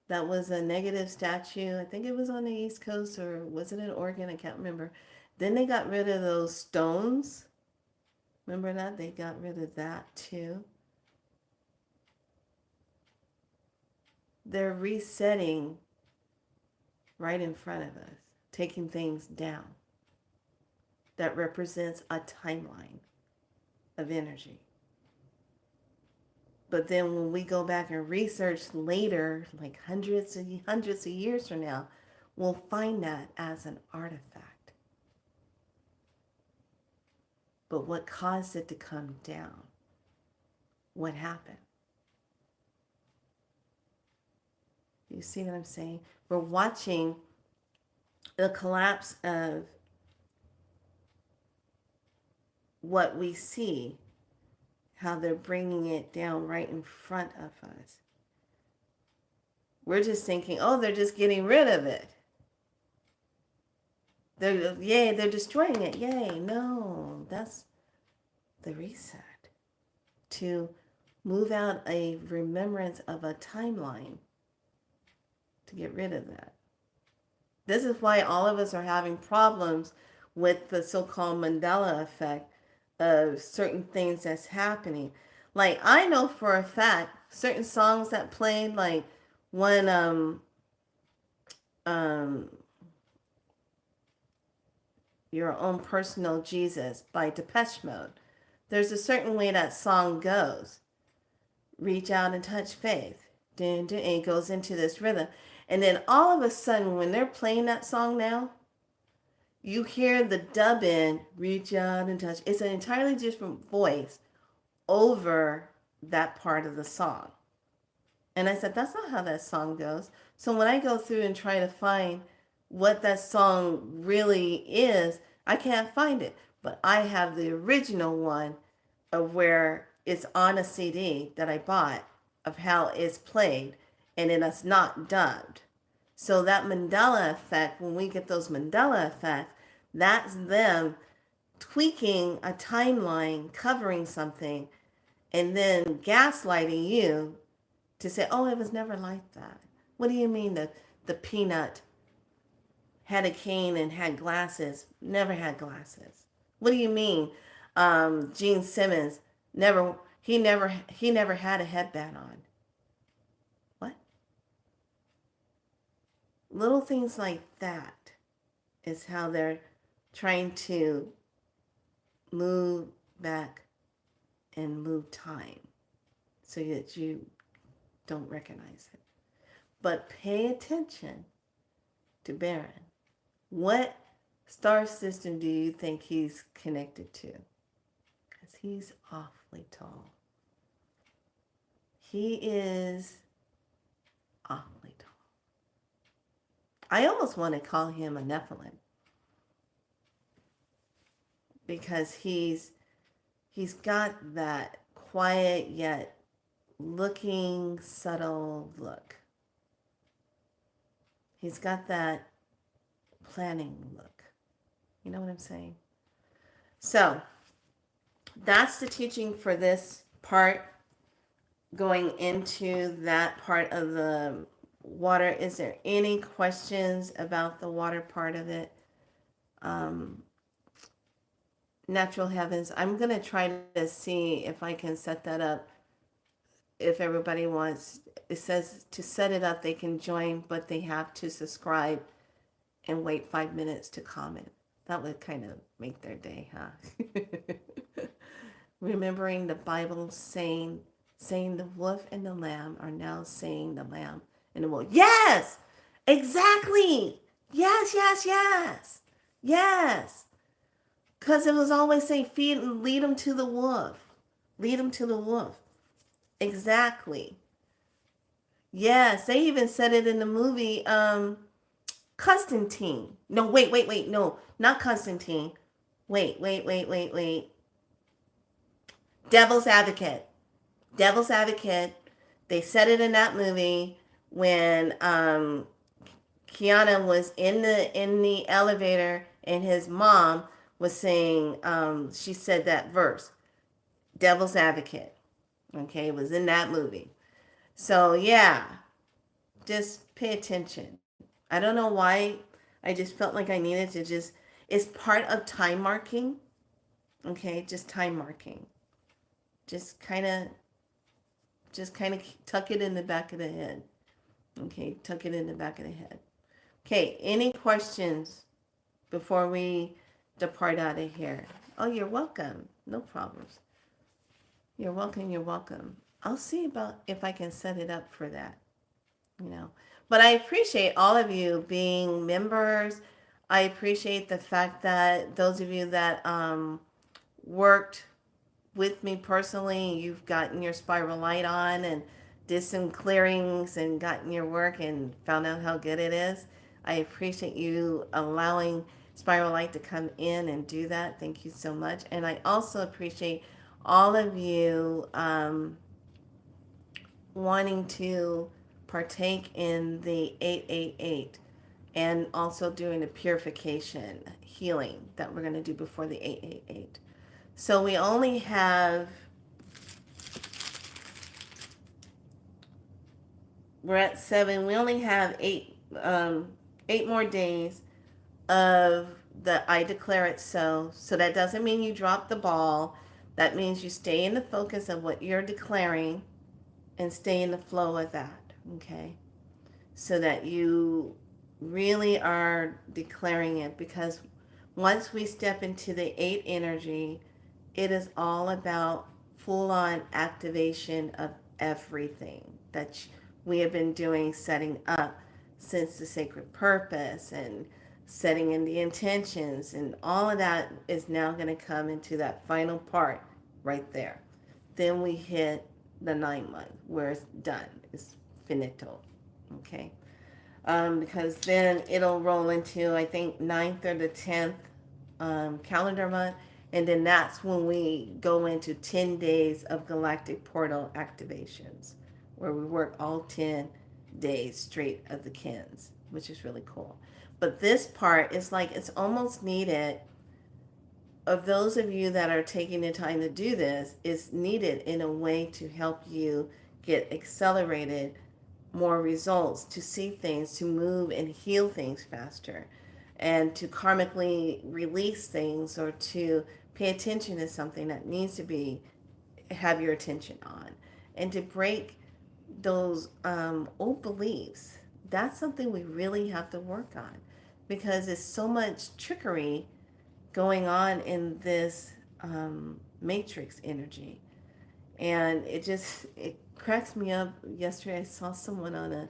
that was a negative statue. I think it was on the East Coast, or was it in Oregon? I can't remember. Then they got rid of those stones. Remember that? They got rid of that too. They're resetting right in front of us, taking things down. That represents a timeline of energy. But then when we go back and research later, like hundreds of years from now, we'll find that as an artifact. But what caused it to come down? What happened? You see what I'm saying? We're watching the collapse of what we see, how they're bringing it down right in front of us. We're just thinking, oh, they're just getting rid of it. They're destroying it. Yay. No, that's the reset. To move out a remembrance of a timeline, to get rid of that. This is why all of us are having problems with the so-called Mandela effect of certain things that's happening. Like, I know for a fact, certain songs that played, like when Your Own Personal Jesus by Depeche Mode, there's a certain way that song goes. Reach out and touch faith. And it goes into this rhythm. And then all of a sudden, when they're playing that song now, you hear the dub in, reach out and touch. It's an entirely different voice over that part of the song. And I said, that's not how that song goes. So when I go through and try to find what that song really is, I can't find it. But I have the original one of where it's on a CD that I bought of how it's played. and it is not dubbed. So that Mandela effect, when we get those Mandela effects, that's them tweaking a timeline, covering something, and then gaslighting you to say, oh, it was never like that. What do you mean the peanut had a cane and had glasses, never had glasses? What do you mean Gene Simmons never had a headband on? What? Little things like that is how they're trying to move back and move time so that you don't recognize it. But pay attention to Baron. What star system do you think he's connected to? Because he's awfully tall. He is awfully tall. I almost want to call him a Nephilim because he's got that quiet yet looking subtle look. He's got that planning look. You know what I'm saying? So that's the teaching for this part. Going into that part of the water, is there any questions about the water part of it? Natural heavens, I'm going to try to see if I can set that up. If everybody wants, it says to set it up, they can join, but they have to subscribe and wait 5 minutes to comment. That would kind of make their day, huh? Remembering the Bible saying the wolf and the lamb are now saying the lamb and the wolf. Yes, exactly. Yes. Because it was always saying, lead them to the wolf. Lead them to the wolf. Exactly. Yes, they even said it in the movie Constantine. No, wait. No, not Constantine. Wait. Devil's Advocate. They said it in that movie when Keanu was in the elevator and his mom was saying, she said that verse, Devil's Advocate. Okay, it was in that movie. So yeah, just pay attention. I don't know why. I just felt like I needed to it's part of time marking. Okay, just time marking. Just kind of tuck it in the back of the head. Okay, tuck it in the back of the head. Okay, any questions before we depart out of here? Oh, you're welcome. No problems. You're welcome. I'll see about if I can set it up for that. But I appreciate all of you being members. I appreciate the fact that those of you that worked with me personally, you've gotten your spiral light on and did some clearings and gotten your work and found out how good it is. I appreciate you allowing Spiral Light to come in and do that. Thank you so much. And I also appreciate all of you wanting to partake in the 888 and also doing the purification healing that we're going to do before the 888. So we only have, we're at 7. We only have 8 more days of the I declare it so. So that doesn't mean you drop the ball. That means you stay in the focus of what you're declaring and stay in the flow of that, okay? So that you really are declaring it, because once we step into the 8 energy, it is all about full-on activation of everything that we have been doing, setting up since the sacred purpose and setting in the intentions, and all of that is now going to come into that final part right there. Then we hit the 9 month where it's done. It's finito. Okay? Because then it'll roll into, I think, 9th or the 10th calendar month. And then that's when we go into 10 days of galactic portal activations, where we work all 10 days straight of the Kens, which is really cool. But this part is like it's almost needed. Of those of you that are taking the time to do this, is needed in a way to help you get accelerated more results, to see things, to move and heal things faster, and to karmically release things, or to pay attention to something that needs to be have your attention on, and to break those old beliefs. That's something we really have to work on, because there's so much trickery going on in this matrix energy. And it cracks me up. Yesterday I saw someone on a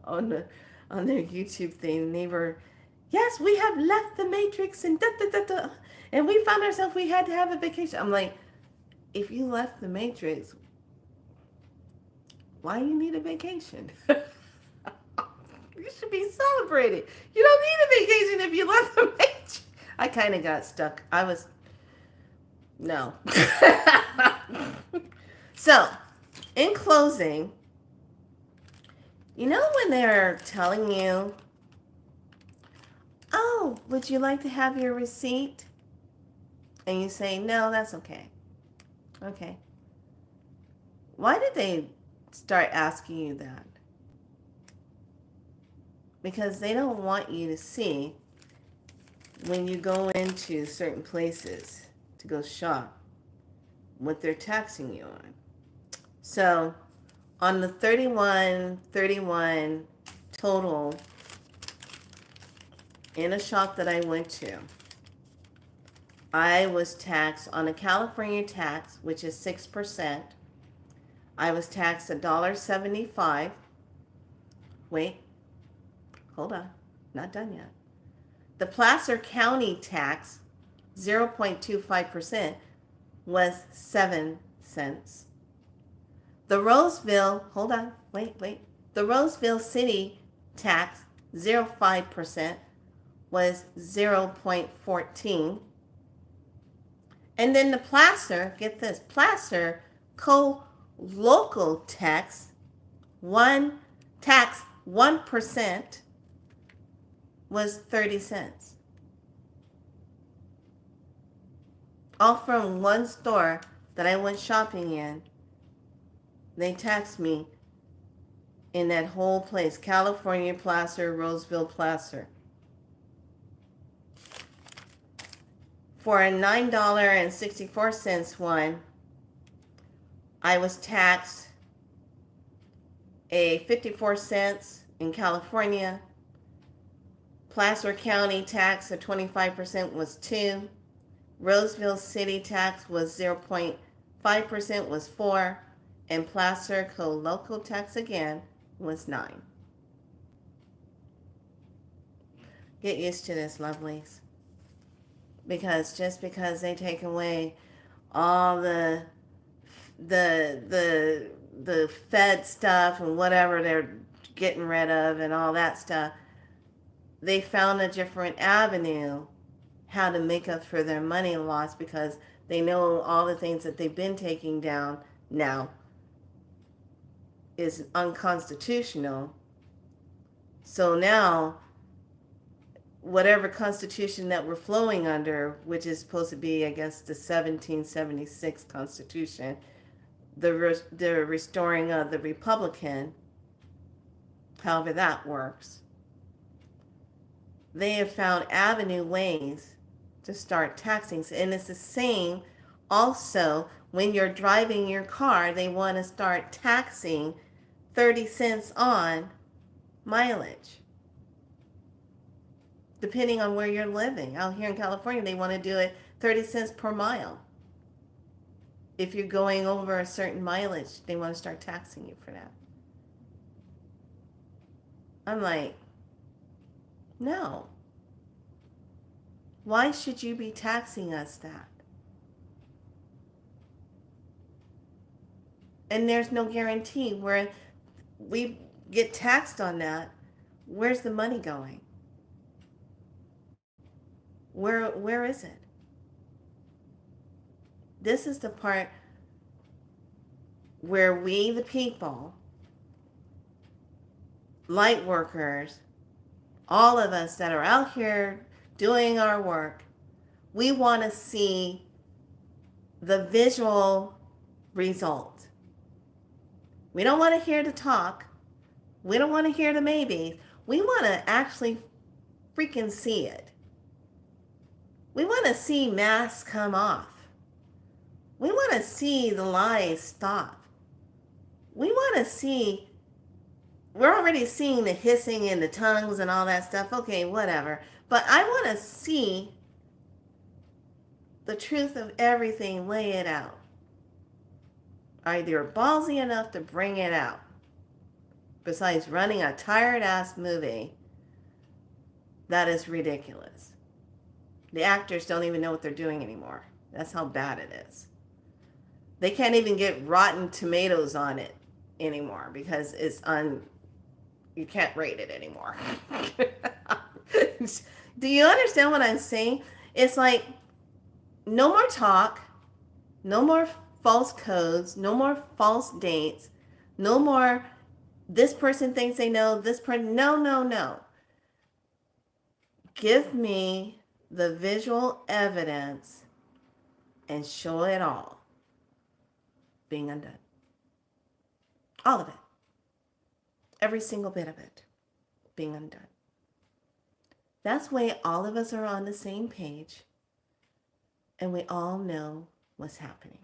on their YouTube thing, and they were, yes, we have left the matrix and da da da da, and we found ourselves, we had to have a vacation. I'm like, if you left the matrix, why you need a vacation? You should be celebrated. You don't need a vacation if you left the matrix. I kind of got stuck. No. So, in closing, you know when they're telling you, oh, would you like to have your receipt? And you say, no, that's okay. Okay. Why did they start asking you that? Because they don't want you to see when you go into certain places to go shop what they're taxing you on. So on the 31 total in a shop that I went to, I was taxed on a California tax, which is 6%. I was taxed $1.75. Wait, hold on, not done yet. The Placer County tax, 0.25%, was 7 cents. The Roseville, hold on, wait. The Roseville City tax, 0.5%, was 0.14. And then the Placer, get this, Placer co-local tax, 1% was 30 cents. All from one store that I went shopping in. They taxed me in that whole place, California Placer, Roseville Placer. For a $9.64 one, I was taxed a 54 cents in California. Placer County tax of 25% was 2. Roseville City tax was 0.5% was 4. And Placer co-local tax again was 9. Get used to this, lovelies. Because just because they take away all the Fed stuff and whatever they're getting rid of and all that stuff, they found a different avenue how to make up for their money loss, because they know all the things that they've been taking down now is unconstitutional. So now, whatever constitution that we're flowing under, which is supposed to be, I guess, the 1776 Constitution, the restoring of the Republican, however that works, they have found avenue ways to start taxing. And it's the same also when you're driving your car, they want to start taxing 30 cents on mileage. Depending on where you're living. Out here in California, they want to do it 30 cents per mile. If you're going over a certain mileage, they want to start taxing you for that. I'm like, no. Why should you be taxing us that? And there's no guarantee where we get taxed on that. Where's the money going? Where is it? This is the part where we, the people, light workers, all of us that are out here doing our work, we want to see the visual result. We don't want to hear the talk. We don't want to hear the maybes. We want to actually freaking see it. We want to see masks come off. We want to see the lies stop. We want to see, we're already seeing the hissing and the tongues and all that stuff. Okay, whatever. But I want to see the truth of everything, lay it out. Are you ballsy enough to bring it out? Besides running a tired ass movie that is ridiculous. The actors don't even know what they're doing anymore. That's how bad it is. They can't even get Rotten Tomatoes on it anymore because you can't rate it anymore. Do you understand what I'm saying? It's like no more talk, no more false codes, no more false dates, no more this person thinks they know, this person, no. Give me the visual evidence and show it all being undone. All of it. Every single bit of it being undone. That's why all of us are on the same page and we all know what's happening.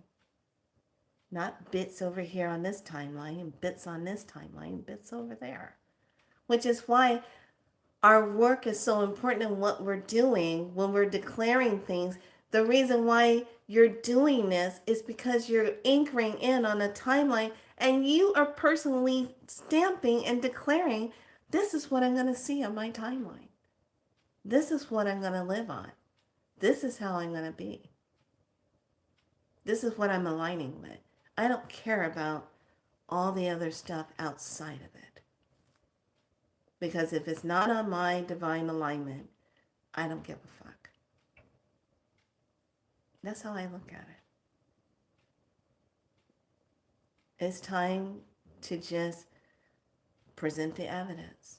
Not bits over here on this timeline and bits on this timeline and bits over there. Which is why our work is so important in what we're doing when we're declaring things. The reason why you're doing this is because you're anchoring in on a timeline and you are personally stamping and declaring, this is what I'm going to see on my timeline. This is what I'm going to live on. This is how I'm going to be. This is what I'm aligning with. I don't care about all the other stuff outside of it. Because if it's not on my divine alignment, I don't give a fuck. That's how I look at it. It's time to just present the evidence.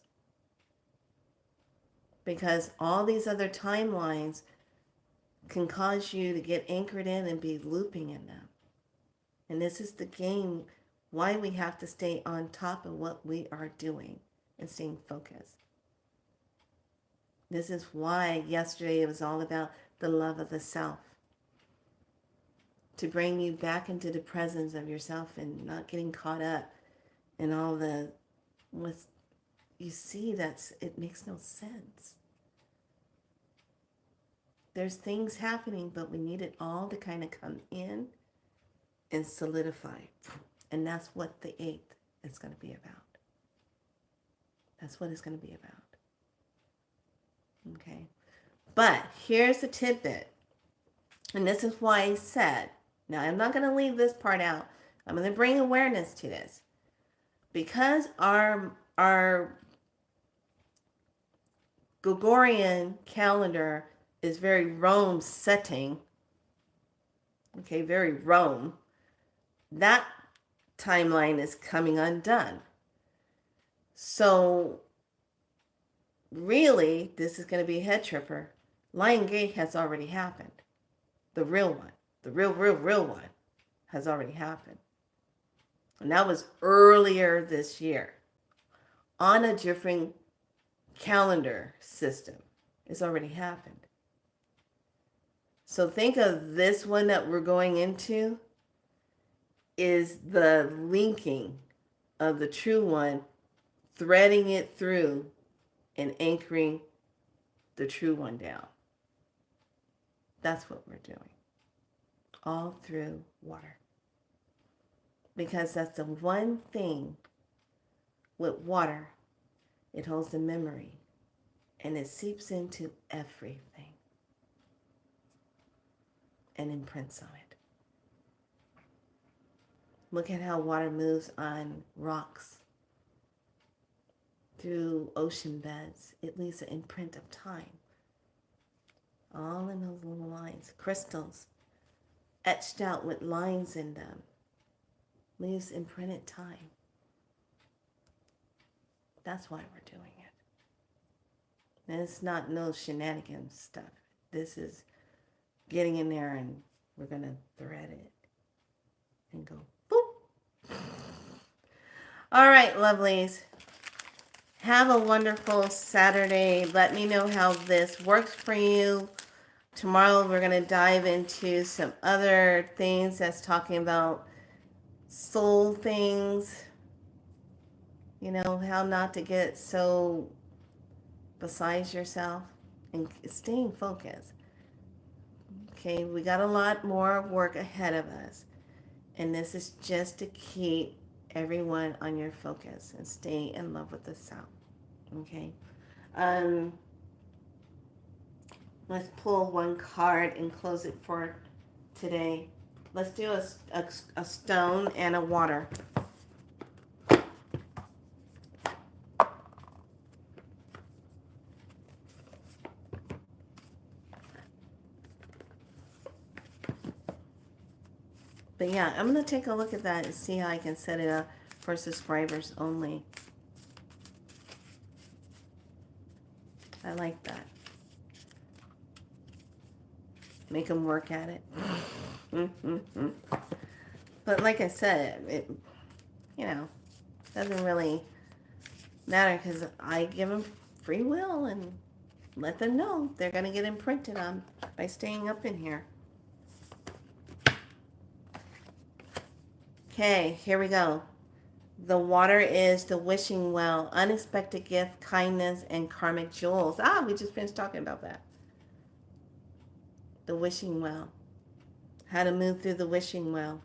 Because all these other timelines can cause you to get anchored in and be looping in them. And this is the game, why we have to stay on top of what we are doing and staying focused. This is why yesterday it was all about the love of the self. To bring you back into the presence of yourself and not getting caught up in all the, you see, it makes no sense. There's things happening, but we need it all to kind of come in and solidify. And that's what the 8th is going to be about. That's what it's going to be about. Okay. But here's the tidbit. And this is why I said, now I'm not going to leave this part out. I'm going to bring awareness to this. Because our Gregorian calendar is very Rome setting. Okay, very Rome. That timeline is coming undone. So really, this is going to be a head tripper. Lion Gate has already happened. The real one. The real one has already happened. And that was earlier this year. On a different calendar system. It's already happened. So think of this one that we're going into is the linking of the true one, threading it through and anchoring the true one down. That's what we're doing. All through water. Because that's the one thing with water, it holds the memory and it seeps into everything and imprints on it. Look at how water moves on rocks, through ocean beds. It leaves an imprint of time. All in those little lines. Crystals, etched out with lines in them, leaves imprinted time. That's why we're doing it. And it's not no shenanigans stuff. This is getting in there and we're going to thread it and go boop. All right, lovelies. Have a wonderful Saturday. Let me know how this works for you. Tomorrow we're going to dive into some other things that's talking about soul things. You know, how not to get so besides yourself and staying focused. Okay, we got a lot more work ahead of us. And this is just to keep everyone on your focus and stay in love with the sound. Okay. Let's pull one card and close it for today. Let's do a stone and a water. But yeah, I'm going to take a look at that and see how I can set it up for subscribers only. I like that. Make them work at it. But like I said, it, doesn't really matter because I give them free will and let them know they're going to get imprinted on by staying up in here. Okay, here we go. The water is the wishing well, unexpected gift, kindness, and karmic jewels. We just finished talking about that. The wishing well. How to move through the wishing well.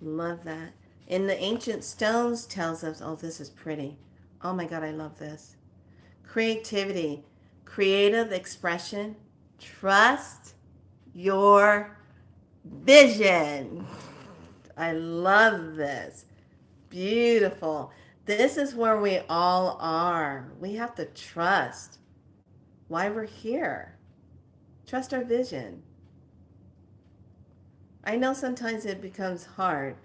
Love that. In the ancient stones tells us, oh, this is pretty. Oh my God, I love this. Creativity, creative expression, trust your vision. I love this. Beautiful. This is where we all are. We have to trust why we're here. Trust our vision. I know sometimes it becomes hard,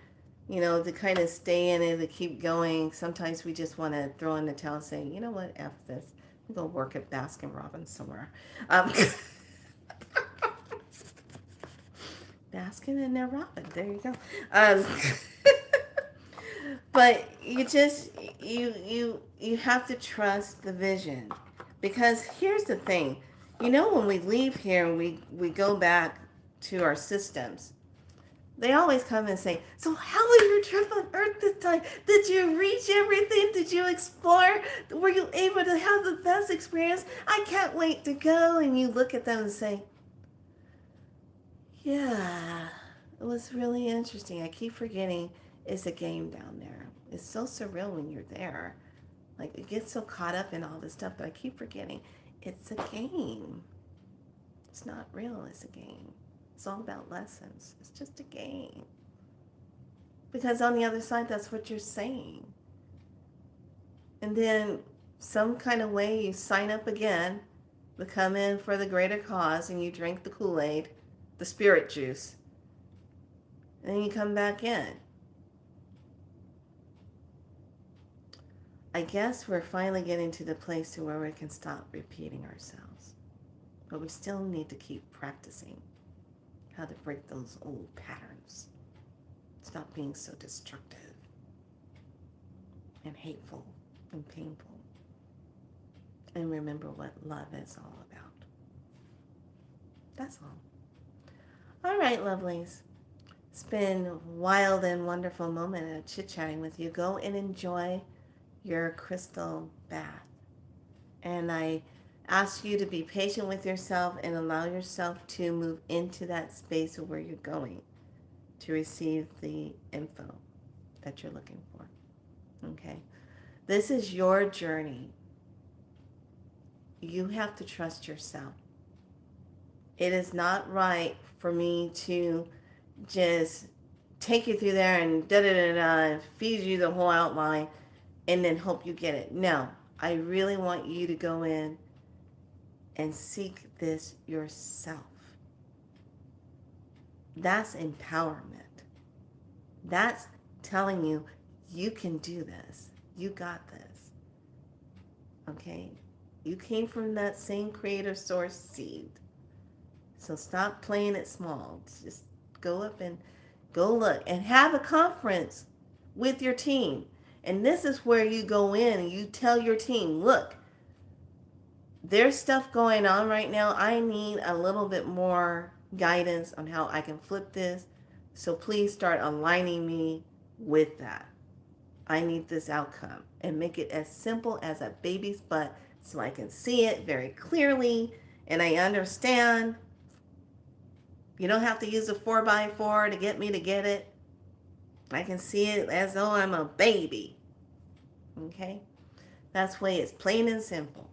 to kind of stay in it, to keep going. Sometimes we just want to throw in the towel and say, you know what, F this. I'm going to work at Baskin Robbins somewhere. Baskin and their Robin. There you go. But you have to trust the vision. Because here's the thing. When we leave here and we go back to our systems, they always come and say, so how was your trip on Earth this time? Did you reach everything? Did you explore? Were you able to have the best experience? I can't wait to go. And you look at them and say, yeah, it was really interesting. I keep forgetting it's a game down there. It's so surreal when you're there. Like, it gets so caught up in all this stuff, but I keep forgetting it's a game. It's not real, it's a game. It's all about lessons. It's just a game. Because on the other side, that's what you're saying. And then some kind of way you sign up again to come in for the greater cause and you drink the Kool-Aid, the spirit juice. And then you come back in. I guess we're finally getting to the place to where we can stop repeating ourselves. But we still need to keep practicing how to break those old patterns. Stop being so destructive and hateful and painful. And remember what love is all about. That's all. All right, lovelies. It's been a wild and wonderful moment of chit-chatting with you. Go and enjoy your crystal bath. And I ask you to be patient with yourself and allow yourself to move into that space of where you're going to receive the info that you're looking for. Okay? This is your journey. You have to trust yourself. It is not right for me to just take you through there and and feed you the whole outline and then hope you get it. No, I really want you to go in and seek this yourself. That's empowerment. That's telling you You can do this. You got this. Okay? You came from that same creator source seed. So stop playing it small. Just go up and go look and have a conference with your team. And this is where you go in and you tell your team, look, there's stuff going on right now. I need a little bit more guidance on how I can flip this. So please start aligning me with that. I need this outcome, and make it as simple as a baby's butt so I can see it very clearly and I understand. You don't have to use a 4x4 to get me to get it. I can see it as though I'm a baby. Okay? That's the way it's plain and simple.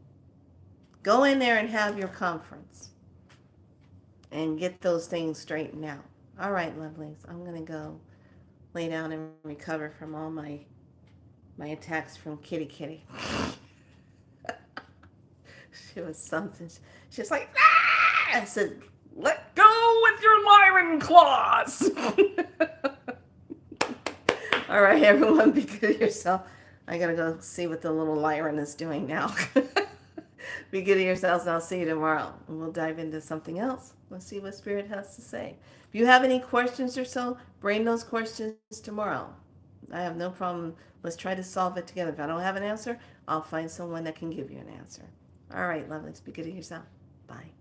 Go in there and have your conference and get those things straightened out. All right, lovelies. I'm going to go lay down and recover from all my attacks from Kitty. She was something. She was like, ah! I said, let go with your Lyran claws. All right, everyone, be good to yourself. I got to go see what the little Lyran is doing now. Be good to yourselves. I'll see you tomorrow. And we'll dive into something else. Let's see what Spirit has to say. If you have any questions or so, bring those questions tomorrow. I have no problem. Let's try to solve it together. If I don't have an answer, I'll find someone that can give you an answer. All right, lovelies. Be good to yourself. Bye.